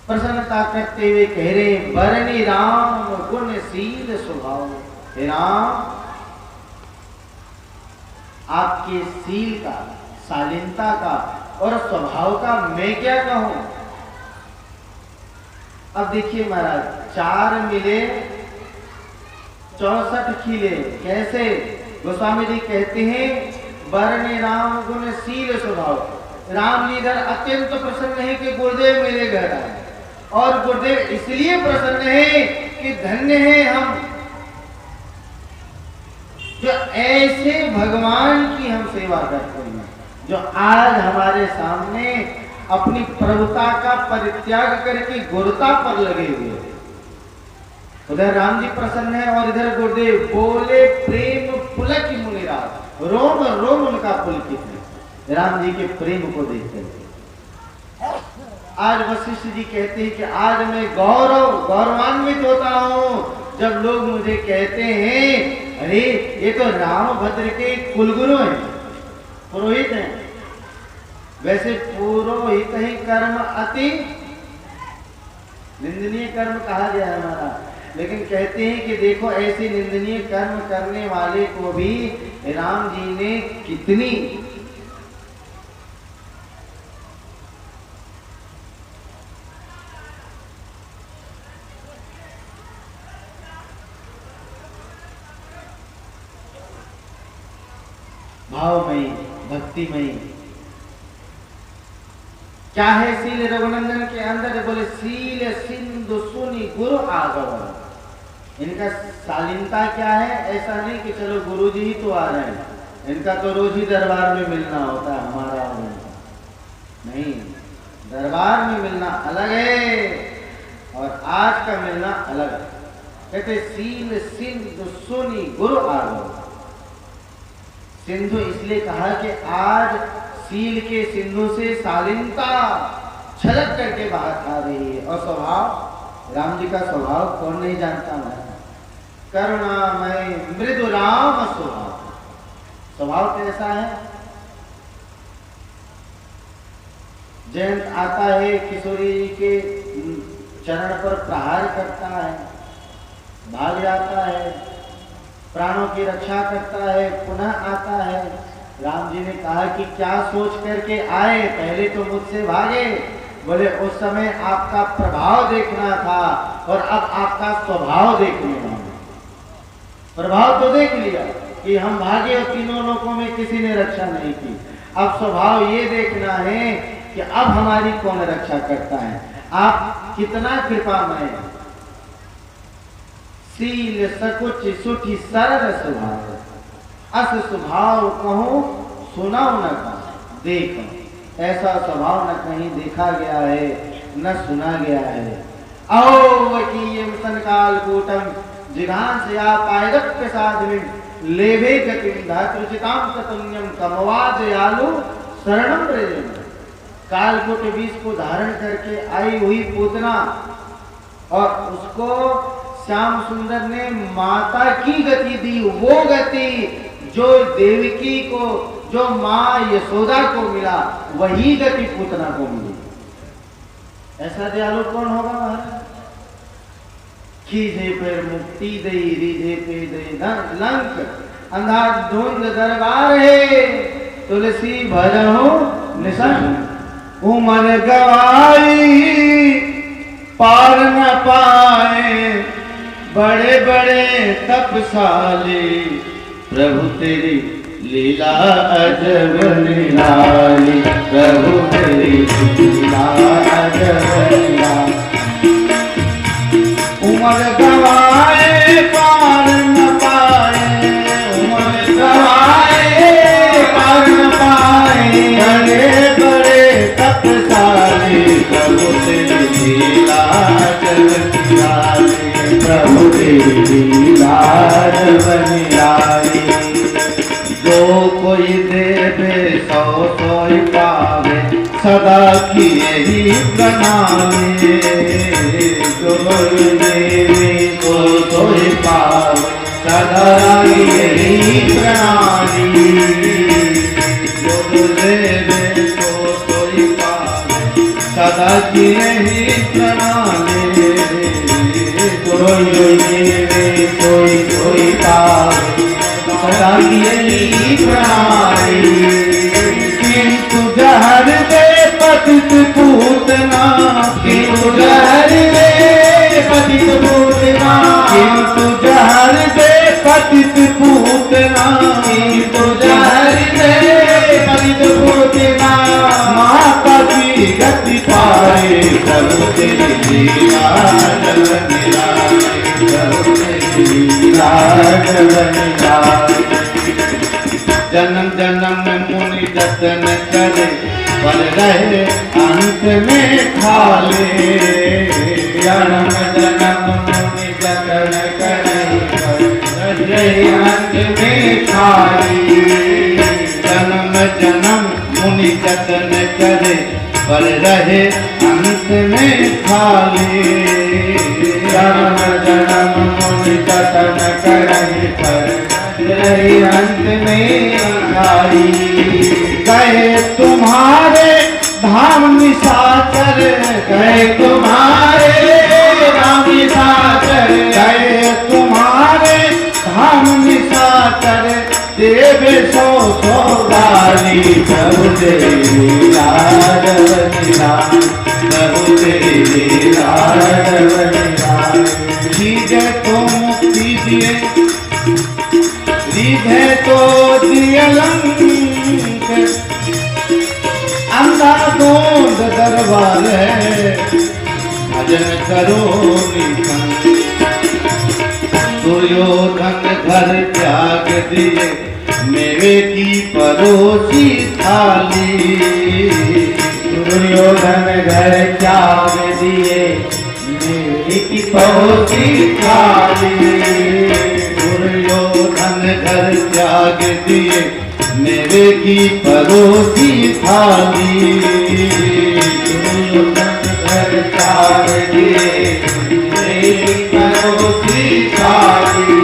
प्रसन्नता करते हुए कह रहे बरनी राम गुणशील स्वभाव। हे राम, आपके शील का, शालीनता का और स्वभाव का मैं क्या कहूं। अब देखिए महाराज, 4 मिले 64 खिले। कैसे? गोस्वामी जी कहते हैं बरने राम गुणशील स्वभाव। राम जी इधर अत्यंत प्रसन्न है कि गुरुदेव मेरे घर आए, और गुरुदेव इसलिए प्रसन्न है कि धन्य है हम जो ऐसे भगवान की हम सेवा करते हैं, जो आज हमारे सामने अपनी प्रभुता का परित्याग करके गुरुता पर लगे हुए हैं। उधर राम जी प्रसन्न है और इधर गुरुदेव बोले प्रेम पुलक मुनिराज, रोम रोम उनका पुलकित है राम जी के प्रेम को देख करके। आज वशिष्ठ जी कहते हैं कि आज मैं गौरवान्वित होता हूं जब लोग मुझे कहते हैं अरे ये तो रामभद्र के कुलगुरु हैं, पुरोहित हैं। वैसे पुरोहित ही कर्म अति निंदनीय कर्म कहा गया है हमारा, लेकिन कहते हैं कि देखो ऐसे निंदनीय कर्म करने वाले को भी राम जी ने कितनी भावमयी भक्तिमयी। क्या है शील रघुनंदन के अंदर? बोले शील सिंधु सुनी गुरु आगमन। इनका शालीनता क्या है? ऐसा नहीं कि चलो गुरु जी ही तो आ रहे हैं, इनका तो रोज ही दरबार में मिलना होता है हमारा और इनका नहीं, दरबार में मिलना अलग है और आज का मिलना अलग है। कहते शील सिंधु सुनी गुरु आगमन। सिंधु इसलिए कहा कि आज सील के सिंधु से शालीनता छलक करके बाहर आ रही है। और स्वभाव, राम जी का स्वभाव कौन नहीं जानता है? करुणामय मृदु राम स्वभाव। स्वभाव कैसा है? जयंत आता है, किशोरी जी के चरण पर प्रहार करता है, भाग जाता है, प्राणों की रक्षा करता है, पुनः आता है। राम जी ने कहा कि क्या सोच करके आए? पहले तो मुझसे भागे। बोले उस समय आपका प्रभाव देखना था और अब आपका स्वभाव देखने वाला। प्रभाव तो देख लिया कि हम भागे और तीनों लोगों में किसी ने रक्षा नहीं की। अब स्वभाव ये देखना है कि अब हमारी कौन रक्षा करता है। आप कितना कृपामय, शील सकुच सुठी सरल स्वभाव, अस स्वभाव कहूं सुनाओ न कहा देखो। ऐसा स्वभाव न कहीं देखा गया है न सुना गया है। औवकीयम संकाल कूटम जिघांस या पायदप्य साधविम लेभे गतिम धातृचिताम ततुन्यम कमवाद यालु शरणम ब्रजेम। कालकूट विष को धारण करके आई हुई पूतना और उसको श्याम सुंदर ने माता की गति दी, वो गति जो देवकी को, जो मां यशोदा को मिला, वही गति पूतना को मिली। ऐसा दयालु कौन होगा महाराज? खीजे पर मुक्ति दई, रीझे पे दई लंक, अंधा धुंध दरबार है, तुलसी भजहु निसंग। उमर गवाई पार न पाए, बड़े बड़े तपशाली, प्रभु तेरी लीला अजब निराली, प्रभु तेरी लीला अजब निराली। उमर गवाए पार न पाए, उमर गवाए पार न पाए, बड़े बड़े तपशाली, प्रभु तेरी लीला अजब निराली, प्रभु तेरी लीला अजब निराली। जो कोई देवे सौ सोई पावे, सदा की यही प्रणाली। जो कोई देवे सौ सोई पावे, सदा की यही प्रणाली। जो देवे सौ सोई पावे, सदा की यही प्रणाली। कोई देवे कोई कोई पावे, सदा की यही प्रणाली। किंतु जहर दे पतित पूतना, किंतु जहर दे पतित पूतना, किंतु जहर दे पतित पूतना, किंतु जहर दे पतित पूतना। माता की गति पाए, प्रभु तेरी लीला अजब निराली, प्रभु तेरी लीला अजब निराली। जन्म जन्म मुनि जतन करे पर रहे अंत में खाले। जन्म जन्म मुनि जतन करे पर रहे अंत में खाली। जन्म जन्म मुनि जतन करे पर रहे अंत में खाली। जन्म जन्म मुनि जतन करे पर रहे अंत में खाली। कहे तुम्हारे धाम निशाचर, कहे तुम्हारे धाम निशाचर, कहे तुम्हारे धाम निशाचर देव सो सो गाली। प्रभु तेरी राघव निराली, प्रभु तेरी राघव निराली। दीजे तो मुक्ति दिए, दीजे तो दियलंक, अंधाधुंध दरबार है भजन करो निकन। दुर्योधन घर त्याग दिए मेवे की परोसी थाली। दुर्योधन घर त्याग दिए मेवे की परोसी थाली। दुर्योधन घर त्याग दिए मेवे की परोसी थाली। दुर्योधन घर त्याग दिए मेवे की परोसी थाली।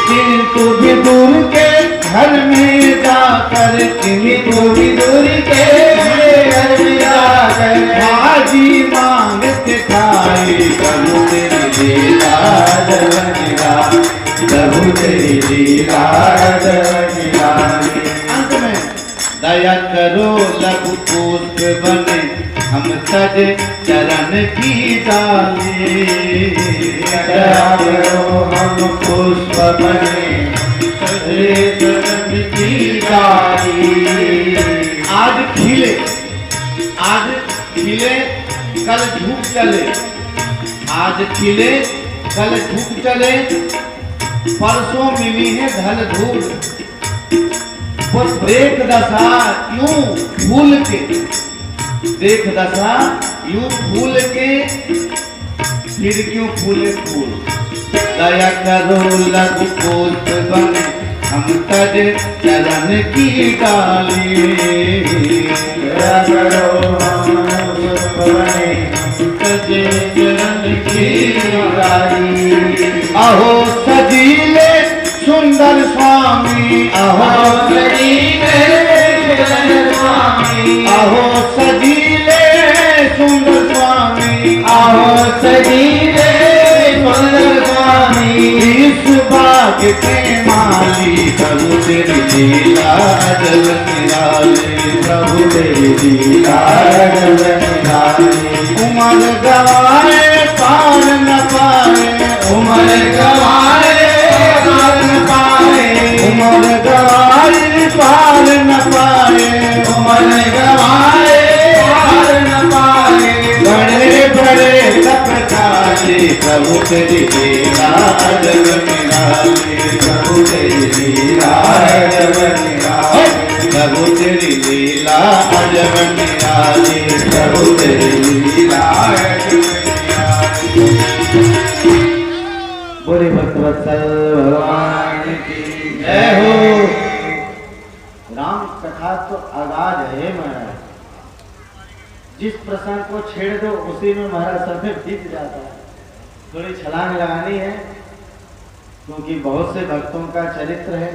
किंतु विदुर के घर में जाकर, किंतु विदुर के घर में जाकर भाजी मांग के खाई। प्रभु तेरी लीला निराली, प्रभु तेरी राघव निराली। अंत में दया करो लघु पुष्प बने हम सज चरण की डाली। दया करो हम पुष्प बने सजे चरण की डाली। आज खिले, आज खिले कल झुक चले, आज खिले कल झुक चले, परसों मिली है धल धूल। वो देख दशा यूं फूल के, देख दशा यूं फूल के, फिर क्यों फूले फूल। दया करो लघु पुष्प बने हम तज चरण की डाली। दया करो हम पुष्प बने सजे चरण की डाली। अहो सजीले सुंदर स्वामी, अहो सजीले सुंदर स्वामी, अहो सजीले सुंदर स्वामी, अहो सजीले सुंदर स्वामी। इस बाग के माली प्रभु तेरी लीला जल निराली। प्रभु तेरी लीला जल निराली। उमर गवाए पार न पाए, उमर गवाए पार न पाए, उमर गवाए पार न पाए, उमर गवाए पार न पाए। बड़े बड़े तपचारी प्रभु तेरी लीला जल निराली। प्रभु तेरी लीला जल निराली। प्रभु तेरी लीला अजब निराली। प्रभु तेरी लीला जल निराली। बोले भक्तवत्सल भगवान की जय हो। राम कथा तो आगाज है महाराज, जिस प्रसंग को छेड़ दो उसी में महाराज सब में बीत जाता है। थोड़ी छलांग लगानी है क्योंकि बहुत से भक्तों का चरित्र है,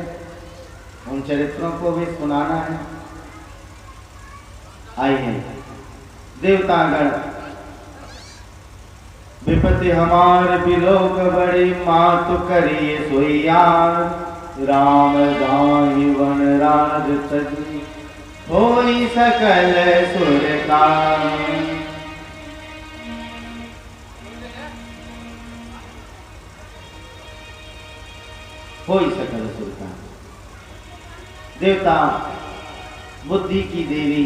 उन चरित्रों को भी सुनाना है। आइए देवतागण, विपत्ति हमार बिलोक बड़ी मात करिए सोइयार। राम जाहि वन राज तजी होई सकल सुर का। होई सकल सुर का। देवता बुद्धि की देवी,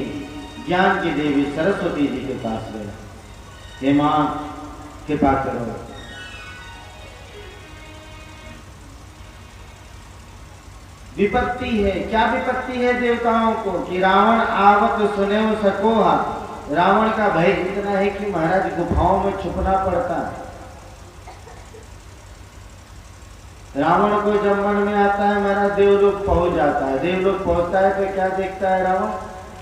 ज्ञान की देवी सरस्वती जी के पास गए। हे मां कृपा करो, . विपत्ति है। क्या विपत्ति है देवताओं को कि रावण आवत सुने सकोहा। रावण का भय इतना है कि महाराज गुफाओं में छुपना पड़ता है। रावण को जब मन में आता है महाराज देवलोक पहुंच जाता है। देवलोक पहुंचता है तो क्या देखता है रावण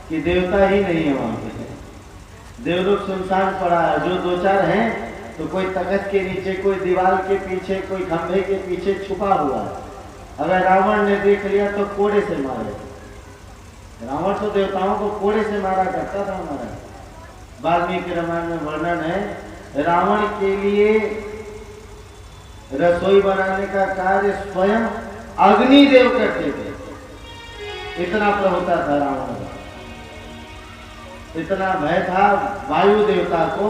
कि देवता ही नहीं है वहां पे। देवलोक सुनसान पड़ा है। जो दो चार हैं तो कोई तख्त के नीचे, कोई दीवार के पीछे, कोई खंभे के पीछे छुपा हुआ है। अगर रावण ने देख लिया तो कोड़े से मारे। रावण तो देवताओं को कोड़े से मारा करता था हमारा। वाल्मीकि रामायण में वर्णन है रावण के लिए रसोई बनाने का कार्य स्वयं अग्निदेव करते थे। इतना प्रभुता था रावण का, इतना भय था वायु देवता को।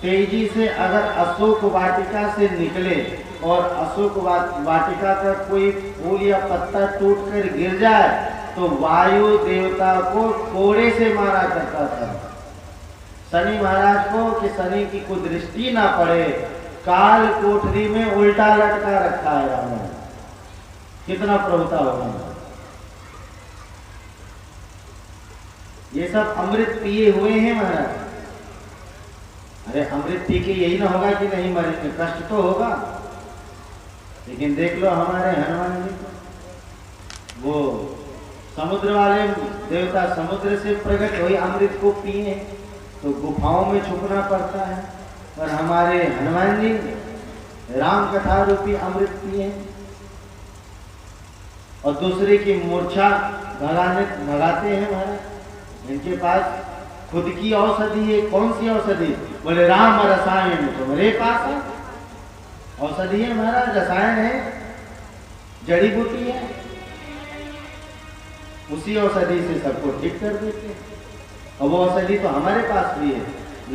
तेजी से अगर अशोक वाटिका से निकले और अशोक वाटिका का कोई फूल या पत्ता टूटकर गिर जाए तो वायु देवता को कोड़े से मारा करता था। शनि महाराज को कि शनि की कोई दृष्टि ना पड़े, काल कोठरी में उल्टा लटका रखा है रावण। कितना प्रभुता होगा। ये सब अमृत पिए हुए हैं महाराज। अरे अमृत पी के यही ना होगा कि नहीं मरेंगे, कष्ट तो होगा। लेकिन देख लो हमारे हनुमान जी को, वो समुद्र वाले देवता समुद्र से प्रकट हुए अमृत को पिए तो गुफाओं में छुपना पड़ता है। और हमारे हनुमान जी राम कथा रूपी अमृत पिए और दूसरे की मूर्छा भगाते हैं महाराज। इनके पास खुद की औषधि है। कौन सी औषधि? बोले राम रसायन तो मेरे पास है। औषधि है महाराज, रसायन है, जड़ी बूटी है। उसी औषधि से सबको ठीक कर देते हैं। और वो औषधि तो हमारे पास भी है,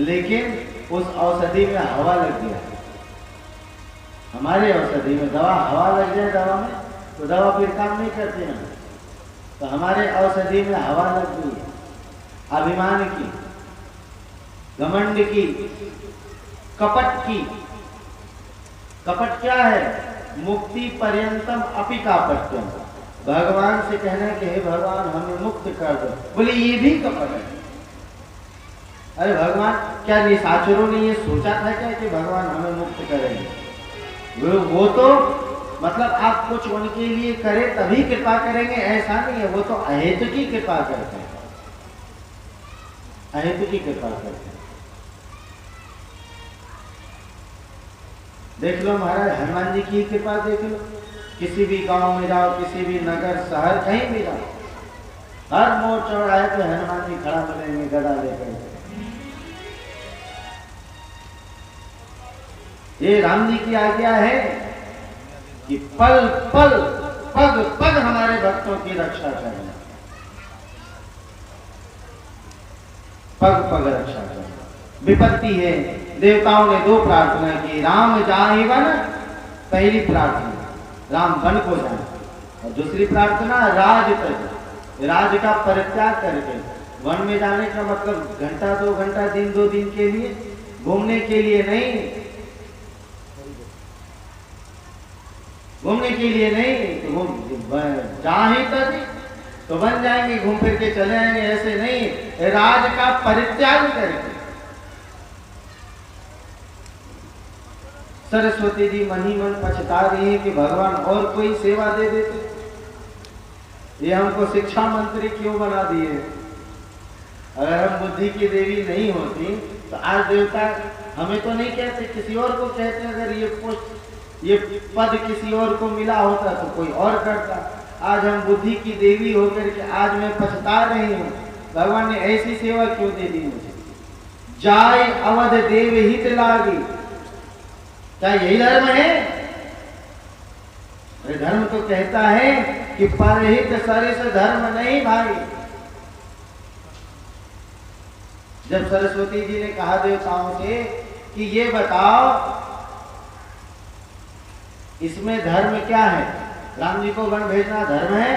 लेकिन उस औषधि में हवा लग गया। हमारे औषधि में दवा, हवा लग जाए दवा में तो दवा फिर काम नहीं करती ना। तो हमारे औषधि में हवा लग गई है, अभिमान की, घमंड की, कपट की। कपट क्या है? मुक्ति पर्यंतम अपि कापट्यम। भगवान से कहना कि हे भगवान हमें मुक्त कर दो, बोले ये भी कपट है। अरे भगवान, क्या निशाचरों ने ये सोचा था क्या कि भगवान हमें मुक्त करेंगे? वो तो मतलब आप कुछ उनके लिए करे तभी कृपा करेंगे, ऐसा नहीं है। वो तो अहेतु की कृपा करते हैं, अहेतु की कृपा करते हैं। देख लो महाराज हनुमान जी की कृपा देख लो। किसी भी गांव में जाओ, किसी भी नगर शहर कहीं भी जाओ, हर मोड़ चौराहे पे हनुमान जी खड़ा मिलेंगे गदा लेकर। ये राम जी की आज्ञा है कि पल पल पग पग हमारे भक्तों की रक्षा करना, पग पग रक्षा करना। विपत्ति है। देवताओं ने दो प्रार्थना की, राम जाहि वन, पहली प्रार्थना राम वन को जाए, और दूसरी प्रार्थना राज तज, राज का परित्याग करके। वन में जाने का मतलब घंटा दो घंटा, दिन दो दिन के लिए घूमने के लिए नहीं, घूमने के लिए नहीं। तो वो जाहि तज तो बन जाएंगे, घूम फिर के चले आएंगे, ऐसे नहीं। राज का परित्याग करके। सरस्वती जी मन ही मन पछता रही है कि भगवान और कोई सेवा दे देते। ये हमको शिक्षा मंत्री क्यों बना दिए? अगर हम बुद्धि की देवी नहीं होती तो आज देवता हमें तो नहीं कहते, किसी और को कहते। अगर ये पोस्ट, ये पद किसी और को मिला होता तो कोई और करता। आज हम बुद्धि की देवी होकर के आज मैं पछता रही हूँ, भगवान ने ऐसी सेवा क्यों दे दी मुझे। जाय अवध देव हित लागी, क्या यही धर्म है? धर्म तो कहता है कि परहित सरिस धर्म नहीं भाई। जब सरस्वती जी ने कहा देवताओं से कि ये बताओ इसमें धर्म क्या है, राम जी को वन भेजना धर्म है,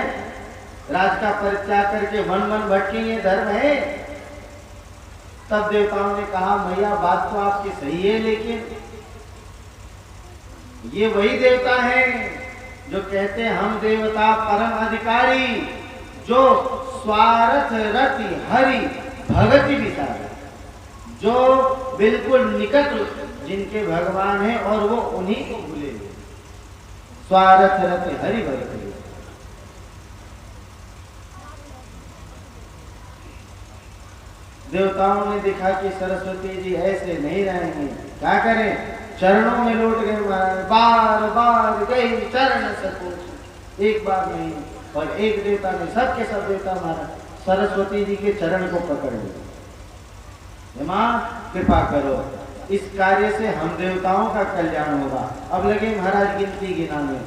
राज का परित्याग करके वन वन भटके ये धर्म है? तब देवताओं ने कहा मैया बात तो आपकी सही है, लेकिन ये वही देवता है जो कहते हैं हम देवता परम अधिकारी, जो स्वार्थ रति हरि भगति विचार, जो बिल्कुल निकट जिनके भगवान हैं और वो उन्हीं को भूले, स्वार्थ रति हरि भगति। देवताओं ने देखा कि सरस्वती जी ऐसे नहीं रहेंगे, क्या करें, चरणों में लौट गए महाराज, बार बार गई चरण सकोच, एक बार नहीं, और एक देवता ने सबके सब देवता महाराज सरस्वती जी के चरण को पकड़ लिया, मां कृपा करो, इस कार्य से हम देवताओं का कल्याण होगा। अब लगे महाराज गिनती गिनाने,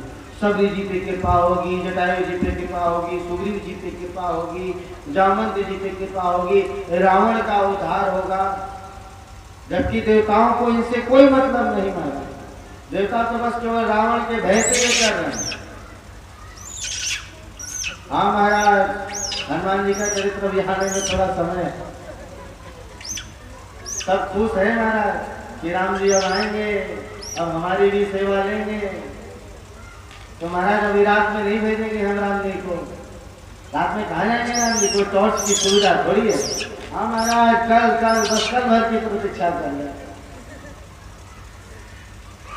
सबरी जी पे कृपा होगी, जटायु जी पे कृपा होगी, सुग्रीव जी पे कृपा होगी, जामवंत जी पे कृपा होगी, रावण का उद्धार होगा, जबकि देवताओं को इनसे कोई मतलब नहीं माना। देवता तो बस केवल रावण के भय से ये कर रहे हैं। हाँ महाराज, हनुमान जी का चरित्र बिहारने में थोड़ा समय है, सब खुश है महाराज कि राम जी अब आएंगे, अब हमारी भी सेवा लेंगे, तो महाराज अभी रात में नहीं भेजेंगे हम राम जी को, रात में कहा जाएंगे राम जी को, टॉर्च की सुविधा थोड़ी है। हाँ महाराज, कल बस कल भर की प्रतीक्षा कर ले।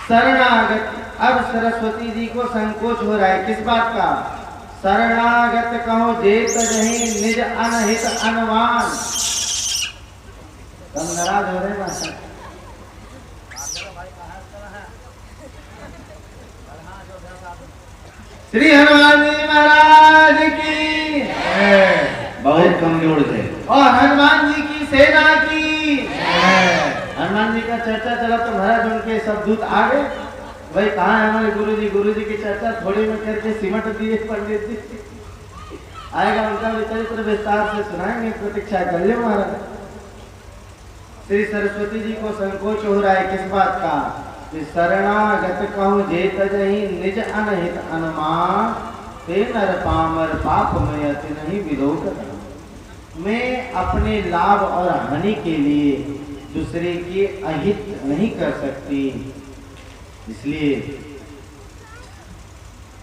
शरणागत, अब सरस्वती जी को संकोच हो रहा है, किस बात का, शरणागत कहो जेत नहीं निज अनहित अनुमान, तुम नाराज हो रहे हैं। श्री हनुमान जी महाराज की बहुत कमजोर थे, और हनुमान जी की सेना की। हनुमान जी का चर्चा चला तो महाराज उनके सब दूत आ गए, भाई कहाँ है हमारे गुरु जी की चर्चा थोड़ी में करके सिमट दिए पंडित जी, आएगा उनका भी चरित्र विस्तार से सुनाएंगे, प्रतीक्षा कर ले महाराज। श्री सरस्वती जी को संकोच हो रहा है, किस बात का, शरणागत कहूँ जेत जही निज अनहित अनुमान, ते नर पामर पाप में अति नहीं विरोध। मैं अपने लाभ और हानि के लिए दूसरे के अहित नहीं कर सकती, इसलिए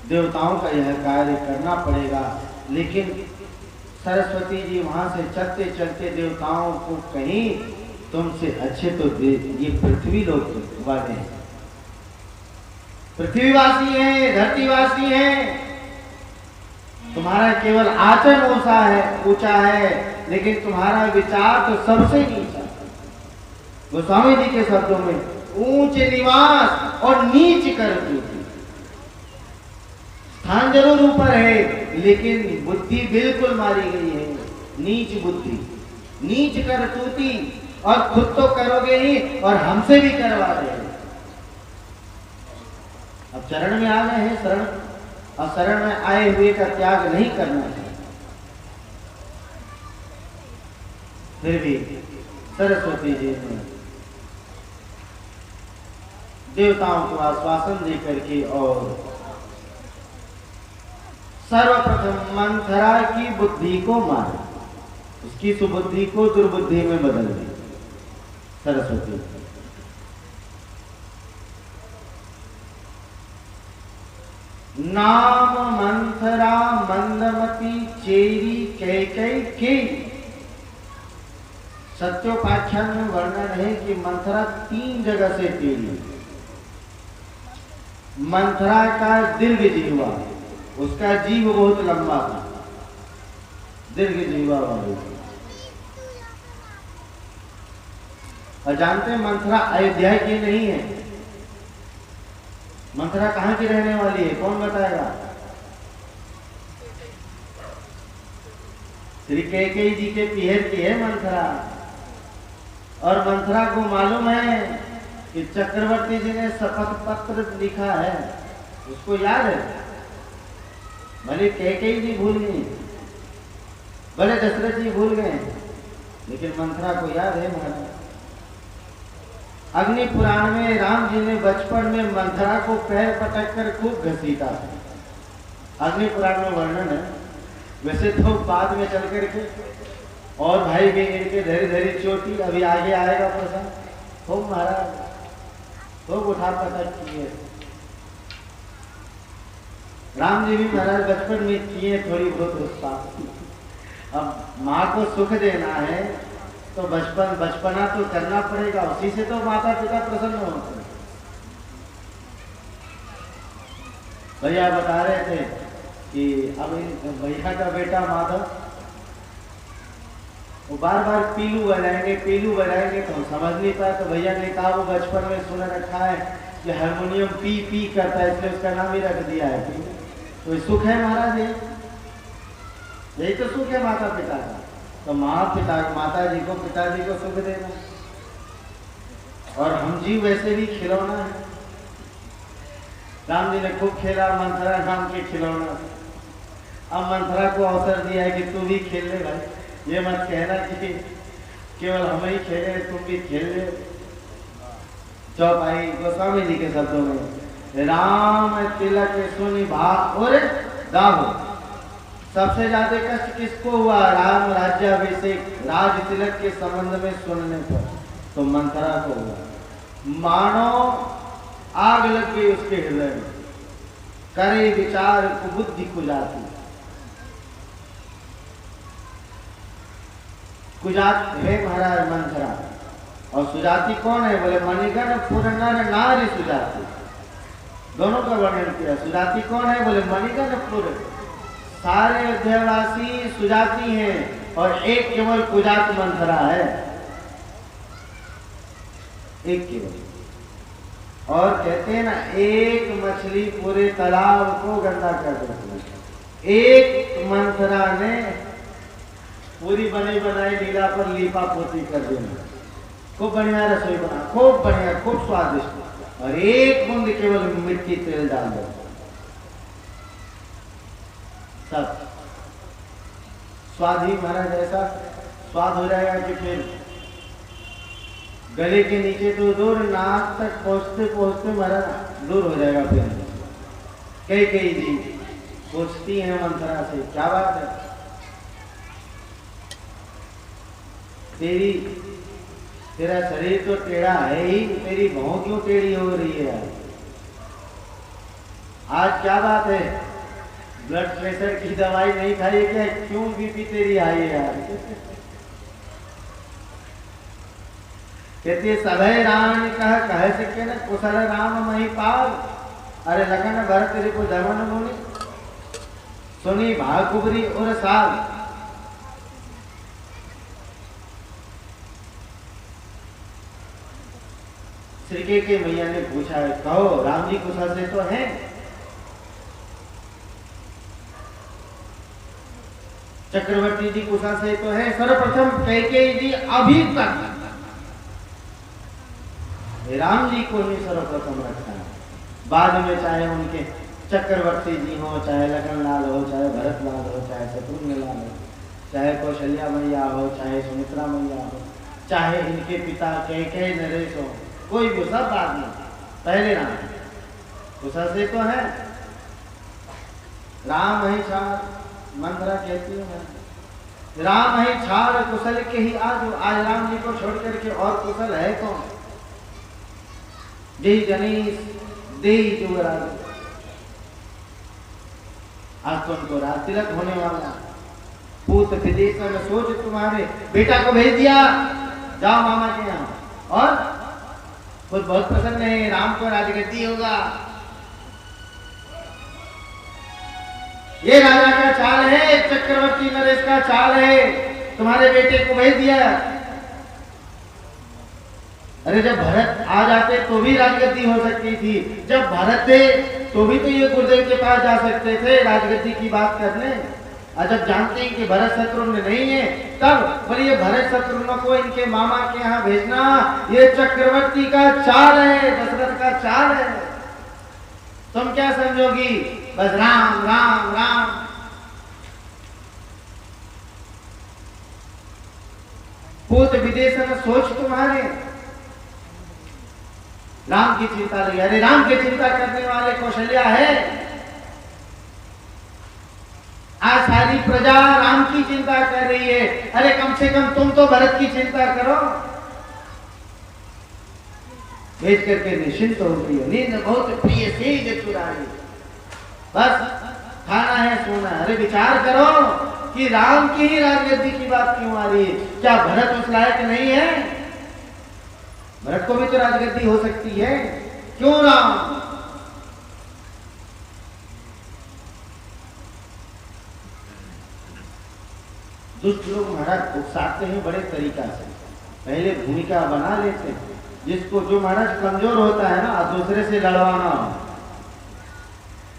देवताओं का यह कार्य करना पड़ेगा। लेकिन सरस्वती जी वहां से चलते चलते देवताओं को कहीं तुमसे अच्छे तो ये पृथ्वी लोग वाले हैं, पृथ्वीवासी हैं, धरतीवासी हैं, तुम्हारा केवल आचरण ऊंचा है, लेकिन तुम्हारा विचार तो सबसे नीचा। गोस्वामी जी के शब्दों में ऊंच निवास और नीच कर दूती, स्थान जरूर ऊपर है लेकिन बुद्धि बिल्कुल मारी गई है, नीच बुद्धि, नीच कर तूती, और खुद तो करोगे ही और हमसे भी करवा रहे हैं। अब चरण में आ गए हैं, शरण, और शरण में आए हुए का त्याग नहीं करना चाहिए। फिर भी सरस्वती जी ने देवताओं को आश्वासन देकर के और सर्वप्रथम मंथरा की बुद्धि को मारा, उसकी सुबुद्धि को दुर्बुद्धि में बदल दी सरस्वती। नाम मंथरा मंदमती चेरी कैकई के, सत्योपाख्यान में वर्णन है कि मंथरा 3 जगह से टेढ़ी। मंथरा का दीर्घ जीवा, उसका जीव बहुत लंबा था, दीर्घ जीवा वाली। और जानते हैं मंथरा अयोध्या की नहीं है, मंथरा कहां की रहने वाली है, कौन बताएगा? श्री कैकेयी जी के पीहर की है मंथरा। और मंथरा को मालूम है कि चक्रवर्ती जी ने शपथ पत्र लिखा है, उसको याद है, भले कैकेयी जी भूल गई, भले दशरथ जी भूल गए, लेकिन मंथरा को याद है महाराज। अग्नि पुराण में राम जी ने बचपन में मंथरा को पैर पटक कर खूब घसीटा था, अग्नि पुराण में वर्णन है। वैसे तो बाद में चल करके और भाई भी इनके धीरे धीरे चोटी, अभी आगे आएगा प्रसंग, खूब महाराज खूब उठा पटक किए। राम जी भी महाराज बचपन में किए थोड़ी बहुत उत्साह। अब माँ को सुख देना है तो बचपना तो करना पड़ेगा, उसी से तो माता पिता प्रसन्न होते हैं। भैया बता रहे थे कि अब भैया का बेटा माधव वो बार बार पीलू बजाएंगे तो हम समझ नहीं पाए, तो भैया ने कहा वो बचपन में सुन रखा है कि हारमोनियम पी पी करता है, इसलिए उसका नाम ही रख दिया है। तो ये सुख है महाराज, यही तो सुख है माता पिता का। तो माता जी को पिताजी को सुख देना, और हम जी वैसे भी खिलौना है। राम जी ने खूब खेला मंथरा नाम के खिलौना। अब मंथरा को अवसर दिया है कि तू भी खेल ले भाई, ये मत कहना कि केवल हम ही खेले, तुम भी खेल ले। चौपाई गोस्वामी जी के शब्दों में, राम तिलक सुनि भाव और दाहो। सबसे ज्यादा कष्ट किसको हुआ? राम राज्याभिषेक राज तिलक के संबंध में सुनने पर, तो मंथरा को हुआ। मानो आग लग गई उसके हृदय में, करे विचार कुबुद्धि कुजाती। कुजात है महाराज मंथरा, और सुजाति कौन है? बोले मणिगण पुर नर नारी सुजाति, दोनों का वर्णन किया। सुजाति कौन है? बोले मणिगण पुर, सारे अयोध्यावासी सुजाति हैं और एक केवल कुजात मंथरा है, एक केवल। और कहते हैं ना, एक मछली पूरे तालाब को गंदा कर देती है। एक मंथरा ने पूरी बनी बनाई लीला पर लीपा पोती कर देना, खूब बढ़िया रसोई बना, खूब बढ़िया, खूब स्वादिष्ट, और एक बूंद केवल मिट्टी तेल डाल दो, सब स्वाद ही महाराज ऐसा स्वाद हो जाएगा कि फिर गले के नीचे तो दूर, नाक तक पहुंचते पहुंचते महाराज दूर हो जाएगा। फिर कई जी पूछती हैं मंथरा से, क्या बात है तेरा शरीर तो टेढ़ा है ही, तेरी भौं क्यों टेढ़ी हो रही है यार? आज क्या बात है? ब्लड प्रेशर की दवाई नहीं खाई क्या? क्यों बीपी तेरी आई है यार? कहती है सभय राम कह सके न कुशल राम महिपाल। अरे लखन भरत रिपु दमन मुनि, सुनी भाकुबरी और साल। श्री के मैया ने पूछा है, कहो राम जी कुशल से तो हैं? चक्रवर्ती जी कुशल से तो है। सर्वप्रथम कैकेयी जी अभी तक राम जी को ही सर्वप्रथम रखा है, बाद में चाहे उनके चक्रवर्ती जी हो, चाहे लखन लाल हो, चाहे भरत लाल हो, चाहे शत्रुघ्न लाल हो, चाहे कौशल्या मैया हो, चाहे सुमित्रा मैया हो, चाहे इनके पिता कैकेयी नरेश हो, कोई भी सब बाद में, पहले राम कुशल से तो है। राम ही छाड़, मंथरा कहती है राम ही छाड़ कुशल के ही आज राम जी को छोड़ करके और कुशल है कौन? देही गणेश देही युवराज, आज तो उनको राज तिलक होने वाला। पूत विदेश में सोच तुम्हारे बेटा को भेज दिया, जाओ मामा के यहाँ, और खुद बहुत प्रसन्न है, राम को राजगद्दी होगा। ये राजा का चाल है, चक्रवर्ती नरेश का चाल है, तुम्हारे बेटे को भेज दिया। अरे जब भरत आ जाते तो भी राजगद्दी हो सकती थी, जब भरत थे तो भी तो ये गुरुदेव के पास जा सकते थे राजगद्दी की बात करने। और जब जानते हैं कि भरत शत्रुघ्न नहीं है, तब बोलिए भरत शत्रुघ्न को इनके मामा के यहाँ भेजना, ये चक्रवर्ती का चाल है, दशरथ का चाल है। तुम क्या समझोगी? बस राम राम राम। पूत विदेश में सोच तुम्हारे, राम की चिंता लगी। अरे राम की चिंता करने वाले कौशल्या है, आज सारी प्रजा राम की चिंता कर रही है। अरे कम से कम तुम तो भरत की चिंता करो। भेज करके निश्चिंत हो गई, नींद बहुत प्रिय से चुराई। बस खाना है, सोना है। अरे विचार करो कि राम की ही राजगद्दी की बात क्यों आ रही है? क्या भरत उस लायक नहीं है? भरत को भी तो राजगद्दी हो सकती है, क्यों राम? दुष्ट लोग महाराज उकसाते हैं बड़े तरीका से, पहले भूमिका बना लेते हैं। जिसको जो महाराज कमजोर होता है ना, दूसरे से लड़वाना हो,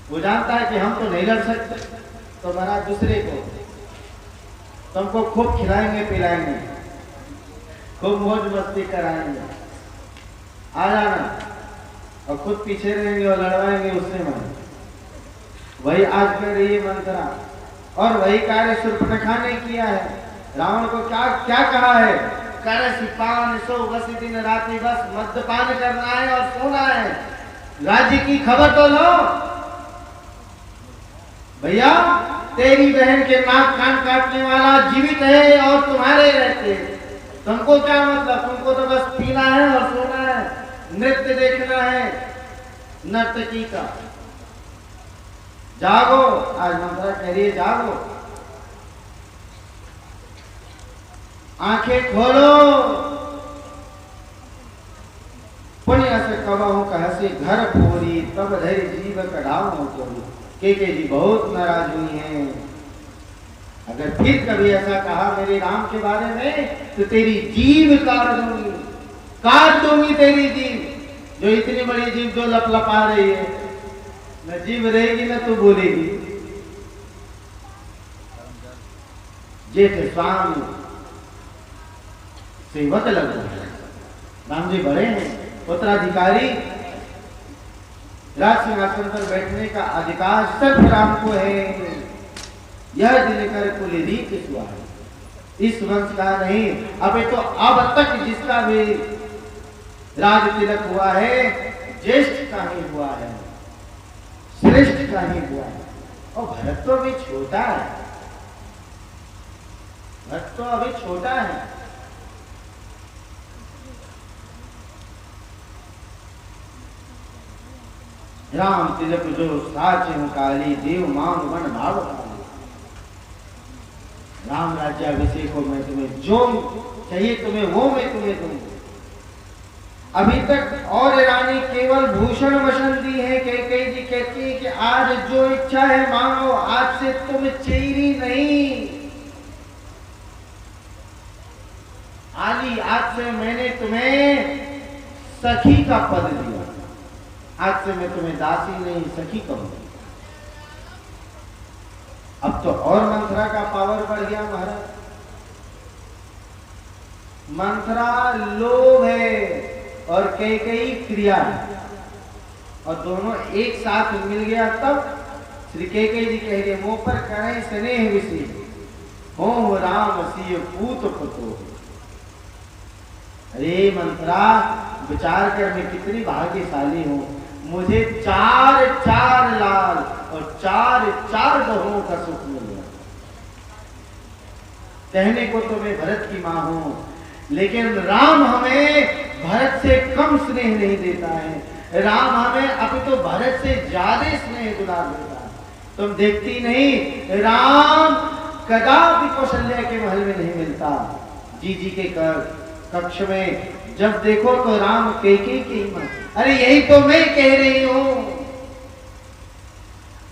वो जानता है कि हम तो नहीं लड़ सकते, तो महाराज दूसरे को तुमको खूब खिलाएंगे पिलाएंगे, खूब मौज मस्ती कराएंगे, आ जाना, और खुद पीछे रहेंगे और लड़वाएंगे उससे। मन वही आज कर रही है मंथरा, और वही कार्य शूर्पणखा ने किया है। रावण को क्या क्या कहा है? करसी 500 बस दिन रात्रि, बस मद्यपान करना है और सोना है, राज्य की खबर तो लो। भैया तेरी बहन के नाक कान काटने वाला जीवित है और तुम्हारे रहते, तुमको क्या मतलब? तुमको तो बस पीना है और सोना है, नृत्य देखना है नर्तकी का। जागो, आज मंत्रा कह रही है जागो, आंखें खोलो। पुण्य से कबहू कहसे घर फोरी, तब धैर्य जीव कढ़ाओ तोरी। के जी बहुत नाराज हुई हैं। अगर फिर कभी ऐसा कहा मेरे राम के बारे में तो तेरी जीभ काट दूंगी तेरी जीभ। जो इतनी बड़ी जीभ जो लपलपा रही है, न जीभ रहेगी न तू बोलेगी। जेठ स्वामी सेवक लग रहे हैं, राम जी बड़े हैं, उत्तराधिकारी, राज सिंहासन पर बैठने का अधिकार सिर्फ राम को है। यह दिनकर कुल रीत हुआ है, इस वंश का नहीं। अबे तो अब तक जिसका भी राज तिलक हुआ है, ज्येष्ठ का ही हुआ है, श्रेष्ठ का ही हुआ है। और भरत तो अभी छोटा है, भरत तो अभी छोटा है। राम तिलक जो साच काली, देव मांग मन भाव काली। राम राज्याभिषेक को मैं तुम्हें जो चाहिए तुम्हें वो मैं तुम्हें दूंगा। अभी तक और रानी केवल भूषण वसन दी है। कैकेयी जी कहती है कि आज जो इच्छा है मांगो, आज से तुम चेरी नहीं आली, आज से मैंने तुम्हें सखी का पद दिया। आज से मैं तुम्हें दासी नहीं सखी कहूंगी। अब तो और मंथरा का पावर बढ़ गया महाराज। मंथरा लोभ है और कैकेयी क्रिया है, और दोनों एक साथ मिल गया। तब श्री कैकेयी जी कह रहे मुंह पर करें स्नेह विषय, हो राम सिय पूत पुतो। अरे मंथरा विचार कर मैं कितनी भाग्यशाली हूं, मुझे 4 लाल और 4 बहुओं का सुख मिल गया। कहने को तो मैं भरत की मां हूं, लेकिन राम हमें भरत से कम स्नेह नहीं देता है। राम हमें अभी तो भरत से ज्यादा स्नेह दुलार देता है। तुम देखती नहीं, राम कदापि कौशल्या के महल में नहीं मिलता। जी के कक्ष में जब देखो तो राम कैकेयी की हिम्मत। अरे यही तो मैं कह रही हूं,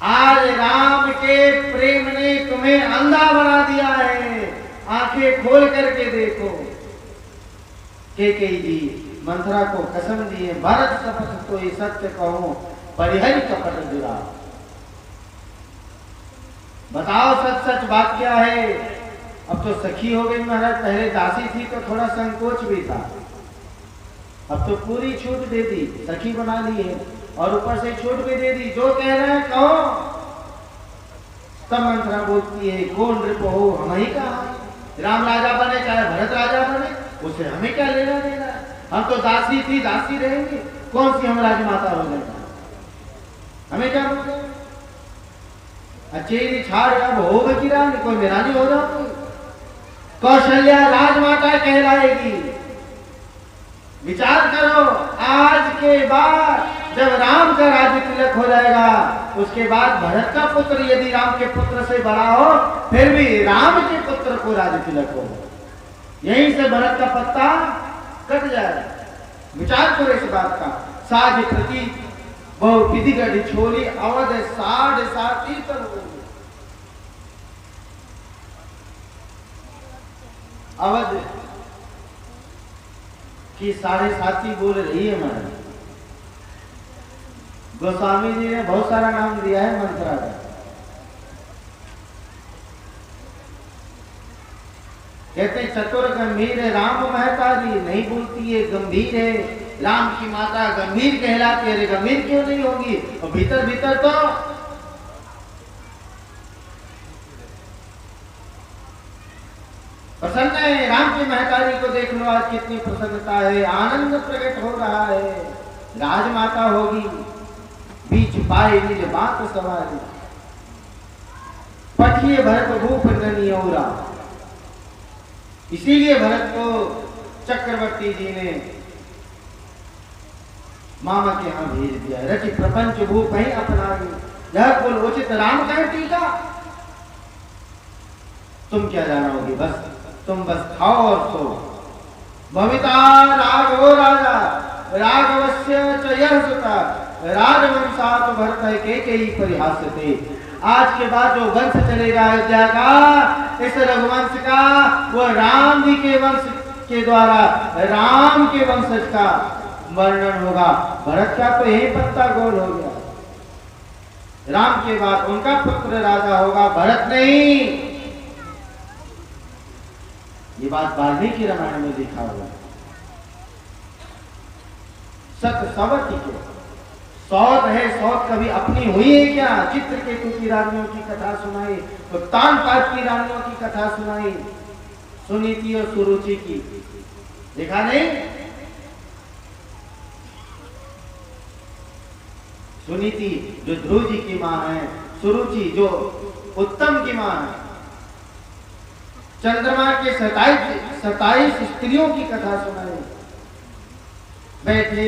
आज राम के प्रेम ने तुम्हें अंधा बना दिया है। आंखें खोल करके देखो। कैकेयी जी मंथरा को कसम दी है, भरत शपथ तो ये सत्य कहूं, परिहरि कपट दुरा। बताओ सच सच बात क्या है। अब तो सखी हो गई महाराज, पहले दासी थी तो थोड़ा संकोच भी था, अब तो पूरी छूट दे दी, सखी बना ली है और ऊपर से छूट भी दे दी। जो कह रहे हैं कहो। तब मंथरा बोलती है, कौन नृप हो हम ही कहा, राम राजा बने चाहे भरत राजा बने, उसे हमें क्या लेना देना। हम तो दासी थी दासी रहेंगे, कौन सी हम राजमाता हो जाएगा, हमें क्या बोलते। अच्छे छाड़ अब हो की रानी, कोई मेरा नहीं हो जाओ। कौशल्या राजमाता कहलाएगी। विचार करो, आज के बाद जब राम का राज्य तिलक हो जाएगा उसके बाद भरत का पुत्र यदि राम के पुत्र से बड़ा हो फिर भी राम के पुत्र को राज तिलक हो, यहीं से भरत का पत्ता कट जाए। विचार करो इस बात का। साज प्रति बहु विधि गढ़ी छोली अवध 7.5 तीर्थन होगी। अवध की 7.5 बोल रही है हमारे गोस्वामी जी ने बहुत सारा नाम दिया है मंत्रा का। कहते चतुर गंभीर है राम महतारी, नहीं बोलती है गंभीर है। राम की माता गंभीर कहलाती है, गंभीर क्यों नहीं होगी? और भीतर भीतर तो प्रसन्न है। राम की महतारी को देख लो आज कितनी प्रसन्नता है, आनंद प्रकट हो रहा है। राजमाता होगी, बीच पाए निज बात सवारी, पठिए भरत भूप ननी औरा। इसीलिए भरत को चक्रवर्ती जी ने मामा के यहां भेज दिया। रचि प्रपंच भूप ही अपनाई, यह कुल उचित राम कहे टीका। तुम क्या जानोगे, बस तुम बस खाओ और सो। भविता राघवो राजा राघवस्य च यह सुता, राजवंशात भरत है के परिहास्यते। आज के बाद जो वंश चलेगा अयोध्या का, इस रघुवंश का, वो राम जी के वंश के द्वारा राम के वंशज का वर्णन होगा। भरत का तो यही पत्ता गोल हो गया। राम के बाद उनका पुत्र राजा होगा, भरत नहीं। ये बात वाल्मीकि रामायण में लिखा हुआ है। सत सवती के सौत है, सौत कभी अपनी हुई है क्या? चित्रकेतु की रानियों की कथा सुनाई, तो तानपात की रानियों की कथा सुनाई, सुनीति और सुरुचि की देखा नहीं? सुनीति जो ध्रुव जी की मां है, सुरुचि जो उत्तम की मां है। चंद्रमा के 27 स्त्रियों की कथा सुनाई। बैठे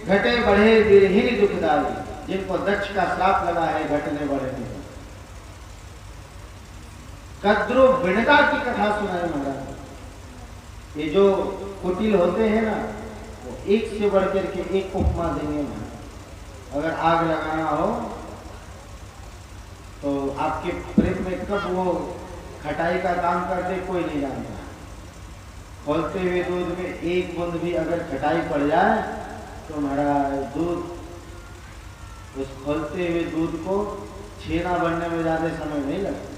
घटे बढ़े विरहीन दुखदाई, जिनको दक्ष का श्राप लगा है घटने बढ़ने। कद्रु विणता की कथा सुनाई महाराज। ये जो कुटिल होते हैं ना, वो एक से बढ़कर के एक उपमा देंगे। अगर आग लगाना हो तो आपके प्रेम में कब वो खटाई का काम करते कोई नहीं जानता। खोलते हुए दूध में एक बूंद भी अगर खटाई पड़ जाए तो हमारा दूध, उस खोलते हुए दूध को छेना बनने में ज्यादा समय नहीं लगता।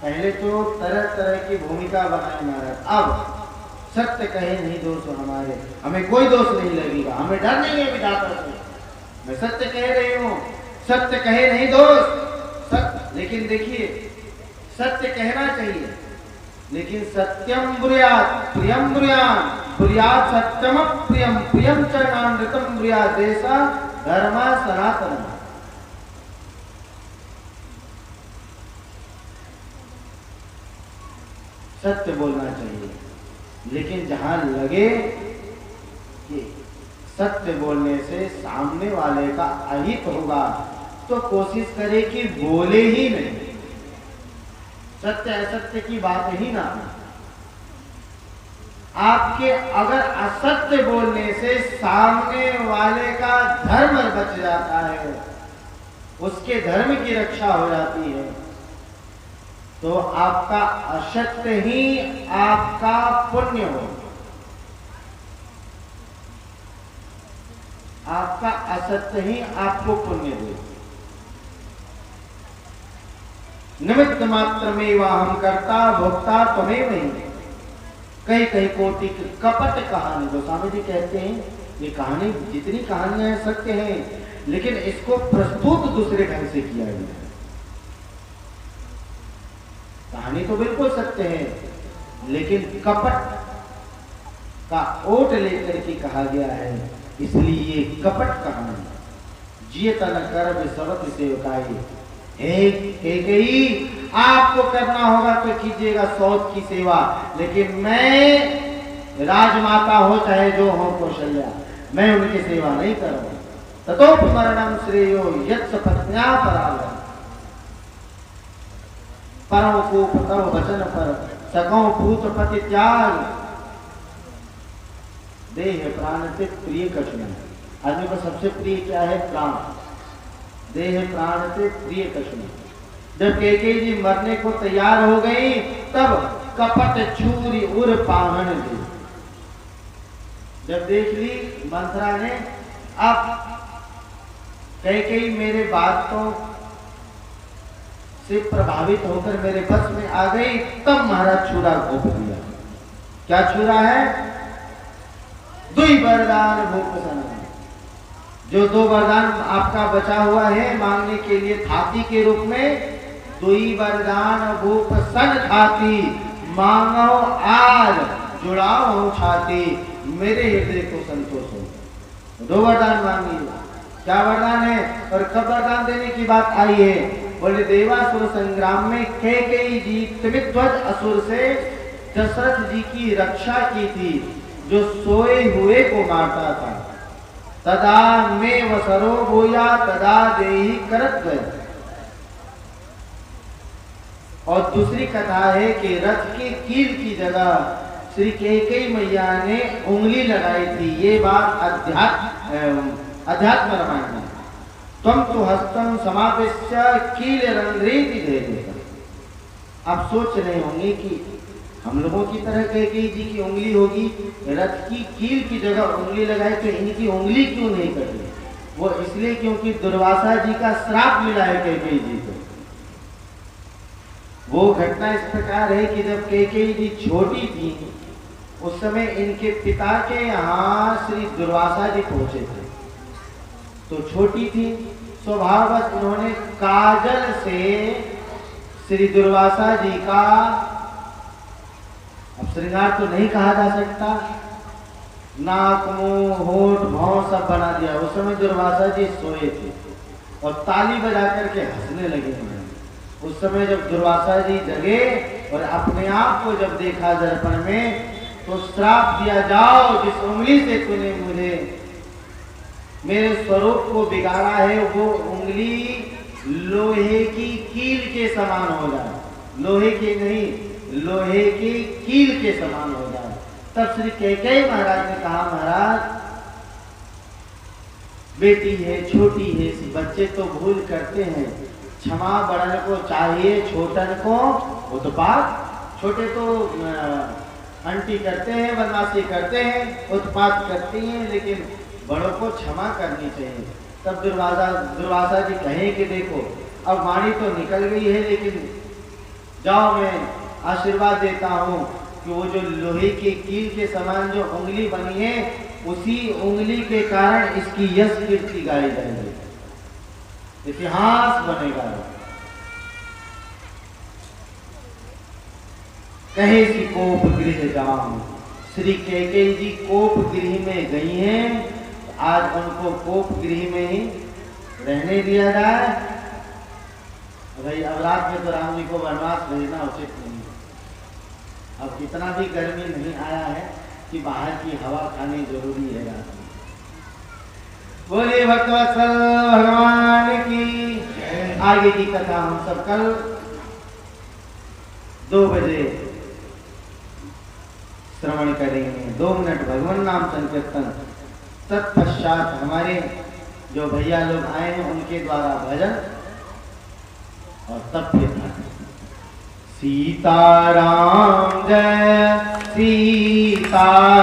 पहले तो तरह तरह की भूमिका बनाए महाराज। अब सत्य कहे नहीं दोष हमारे, हमें कोई दोष नहीं लगेगा, हमें डर नहीं है विधाता से। मैं सत्य कह रही हूं, सत्य कहे नहीं दोष सत्य। लेकिन देखिए सत्य कहना चाहिए, लेकिन सत्यम ब्रूयात् प्रियम ब्रूयाम ब्रूयात् सत्यम प्रियम प्रियम चरणामृतम ब्रूयात् देशा धर्म सनातन। सत्य बोलना चाहिए, लेकिन जहां लगे कि सत्य बोलने से सामने वाले का अहित होगा तो कोशिश करे कि बोले ही नहीं। सत्य असत्य की बात ही ना। आपके अगर असत्य बोलने से सामने वाले का धर्म बच जाता है, उसके धर्म की रक्षा हो जाती है, तो आपका असत्य ही आपका पुण्य हो। आपका असत्य ही आपको पुण्य दे। निमित्त मात्र में वाहम करता भोक्ता तुम्हें नहीं। कई कई कोटि कपट कहानी, गोस्वामी जी कहते हैं ये कहानी, जितनी कहानियां सत्य हैं, लेकिन इसको प्रस्तुत दूसरे ढंग से किया गया है। कहानी तो बिल्कुल सत्य है, लेकिन कपट का ओट लेकर के कहा गया है, इसलिए ये कपट कहानी। जियत न कर सबत सेवकाई, एक आपको करना होगा तो कीजिएगा सौत की सेवा, लेकिन मैं राजमाता हो चाहे जो हो कौशल्या, मैं उनकी सेवा नहीं करूंगा। ततोपमरणम श्रेयो यत्स पत्न्या परागम। परम को पतव वचन पर सकौ पूत पति त्याग। देह प्राण से प्रिय कछु नहीं। आदमी को सबसे प्रिय क्या है? प्राण। देह प्राण से प्रिय कछु नहीं। जब कैकेयी जी मरने को तैयार हो गई तब कपट छुरी उर पाहन दी। जब देख ली मंथरा ने अब कैकेयी मेरे बातों से प्रभावित होकर मेरे बस में आ गई, तब महाराज छुरा घोप दिया। क्या छुरा है? दुई वरदान भूप। जो दो वरदान आपका बचा हुआ है मांगने के लिए थाती के रूप में, दुई वरदान भूप सन छाती मांगो आज जुड़ाओ छाती, मेरे हृदय को संतोष हो। दो वरदान मांगी। क्या वरदान है और कब वरदान देने की बात आई है? बोले देवासुर संग्राम में कैकेयी जी त्रिविध्वज असुर से दशरथ जी की रक्षा की थी, जो सोए हुए को मारता था। तदा में वसरो भूया तदा देहि करत गए। और दूसरी कथा है कि रथ के कील की जगह श्री कैकेयी मैया ने उंगली लगाई थी। ये बात अध्यात्म रामायण में। तुम तो हस्तम समावेश्य कील रंध्रेति देते। आप सोच रहे होंगे कि हम लोगों की तरह कैकेयी जी की उंगली होगी, रथ की कील की जगह उंगली लगाई, तो इनकी उंगली क्यों नहीं कटी? वो इसलिए क्योंकि दुर्वासा जी का श्राप मिला है कैकेयी जी को। वो घटना इस प्रकार है कि जब कैकेयी जी छोटी थी उस समय इनके पिता के यहाँ श्री दुर्वासा जी पहुंचे थे। तो छोटी थी, स्वभाववश उन्होंने काजल से श्री दुर्वासा जी का, अब श्रृंगार तो नहीं कहा जा सकता, नाक मुंह होठ भाव सब बना दिया। उस समय दुर्वासा जी सोए थे और ताली बजा करके हंसने लगे। उस समय जब दुर्वासा जी जगे और अपने आप को जब देखा दर्पण में, तो श्राप दिया, जाओ जिस उंगली से तूने मुझे मेरे स्वरूप को बिगाड़ा है वो उंगली लोहे की कील के समान हो जाए। लोहे की नहीं, लोहे की कील के समान हो जाए। तब श्री कैकेयी महाराज ने कहा, महाराज बेटी है, छोटी है, बच्चे तो भूल करते हैं, क्षमा बड़न को चाहिए छोटन को उत्पात। छोटे तो अंटी करते हैं, बदमाशी करते हैं, उत्पात करती हैं, लेकिन बड़ों को क्षमा करनी चाहिए। तब दुर्वासा जी कहें कि देखो अब वाणी तो निकल गई है, लेकिन जाओ मैं आशीर्वाद देता हूँ कि वो जो लोहे के कील के समान जो उंगली बनी है, उसी उंगली के कारण इसकी यश कीर्ति गाई जाएगी, इतिहास बनेगा। कहे सी कोप गृह जाऊं। श्री कैकेयी जी कोप गृह में गई हैं, आज उनको कोप गृह में ही रहने दिया जाए। भाई अब रात में तो राम जी को वनवास भेजना उचित नहीं है। अब इतना भी गर्मी नहीं आया है कि बाहर की हवा खानी जरूरी है रात में। बोले भक्तवत्सल भगवान की। आगे की कथा हम सब कल 2 बजे श्रवण करेंगे। 2 मिनट भगवान नाम संकीर्तन, तत्पश्चात हमारे जो भैया लोग आए हैं उनके द्वारा भजन, और तब फिर सीताराम जय सीताराम।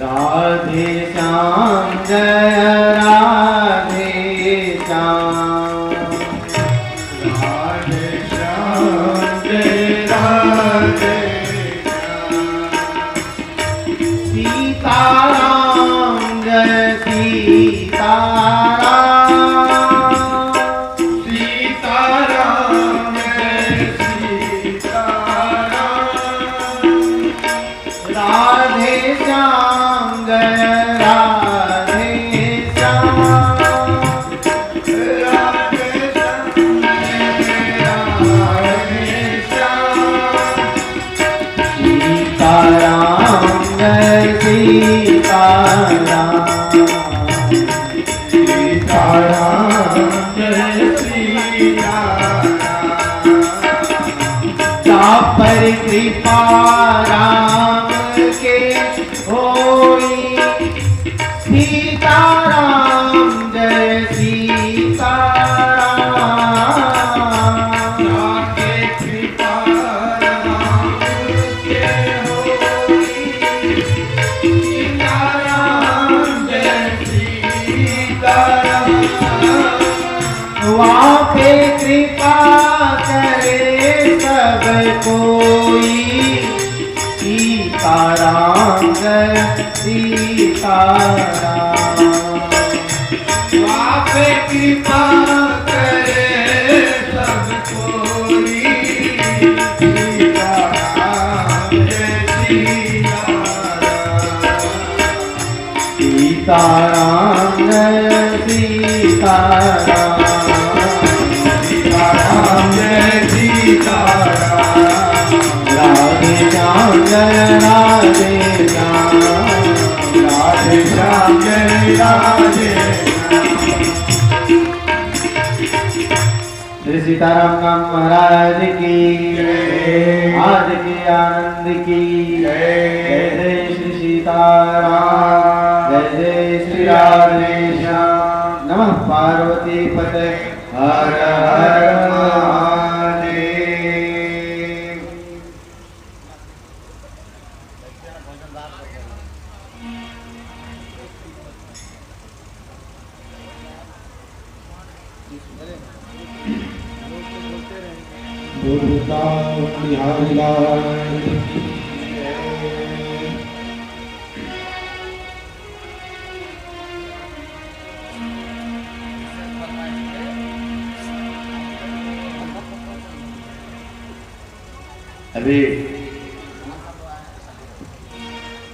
राधे श्याम जय राधे श्याम, राधे श्याम जय राधे श्याम। सीताराम जय सीताराम, सीताराम जय सीताराम। राधे श्याम जय राधे श्याम, राधे श्याम जय राधे कृपा राम के होई सीताराम जय सीताराम जाके कृपा राम के होई सीताराम जय सीताराम वहाँ पे कृपा करे सब कोई सीताराम जय सीताराम आप कृपा करे सब कोई सीताराम जय सीताराम जय सीताराम सीताराम जय सीताराम राधे श्याम जय राधे श्याम राधे श्याम जय राधे श्री सीताराम नाम महाराज की आज के आनंद की जय जय श्री सीताराम जय जय श्री राधे श्याम नमः पार्वती पते हर हर महादेव। बिहारी लाल अभी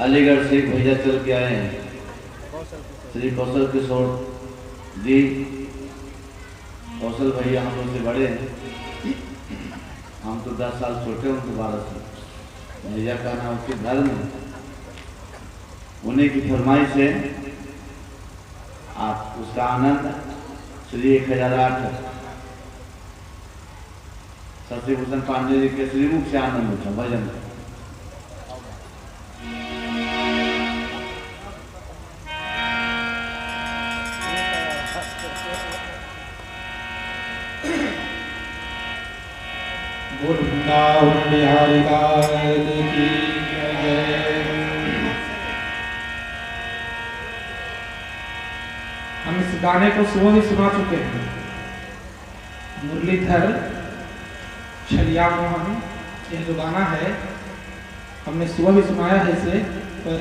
अलीगढ़ से एक भैया चल के आए हैं, श्री कौशल किशोर जी। कौशल भैया हम लोग से बड़े हैं, हम तो 10 साल छोटे, उनके 12 साल। भैया का नाम उसके घर में, उन्हीं की फरमाइश है आप उसका आनंद श्री 1008 शशिभूषण पांडे जी के श्रीमुख से आनंद उठा भजन। वृंदावन बिहारी लाल की जय। हम इस गाने को सुबह भी सुना चुके हैं। मुरलीधर छलिया मोहन, यह जो गाना है हमने सुबह भी सुनाया है इसे, पर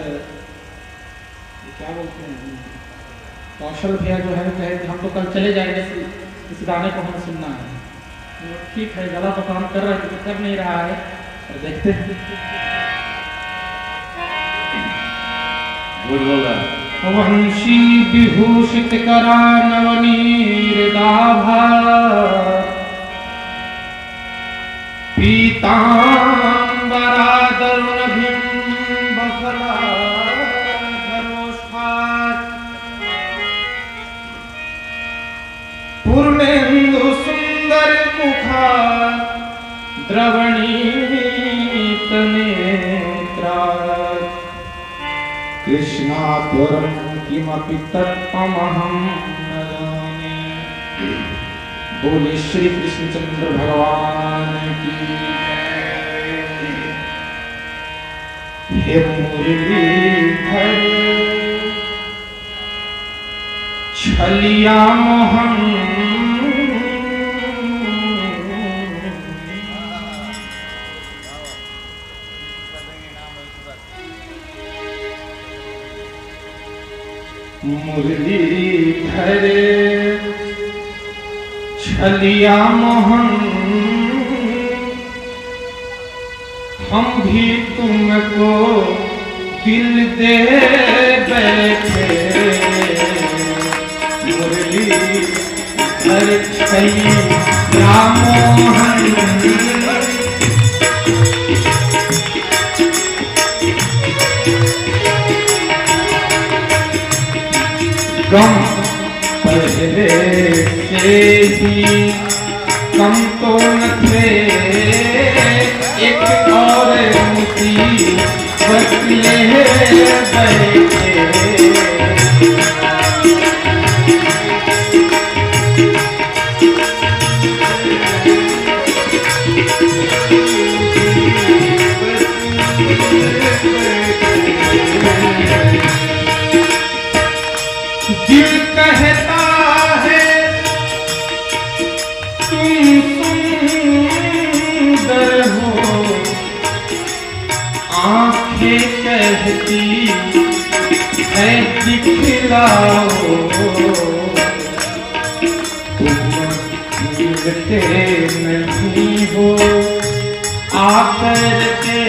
क्या बोलते हैं कौशल भैया जो है कहे कि हम तो कल चले जाएंगे, इस गाने को हमें सुनना है। तो ठीक है, गला तो काम कर रहा है, तो कर नहीं रहा है, तो देखते हैं। वंशी विभूषित करा नवनीर दाभा, पीतांबरा तरुण बिंब फला धरोष्ठात्, पूर्णेन्दु सुंदर मुखा द्रवणीत नेत्रात्, कृष्णात्वरं किमपि तत्त्वमहं न जाने। बोले श्री कृष्णचंद्र भगवान की जय। हे मुरलीधर छलिया मोहन, मुरलीधर छलिया मोहन, हम भी तुमको दिल दे बैठे। मुरलीधर छलिया मोहन, गम पहले से ही कम तो न थे, एक और मुसीबत ले बैठे। दिल कहता है तुम सुंदर हो, आंखें कहती है दिखलाओ, तुम मिलते नहीं हो आकर के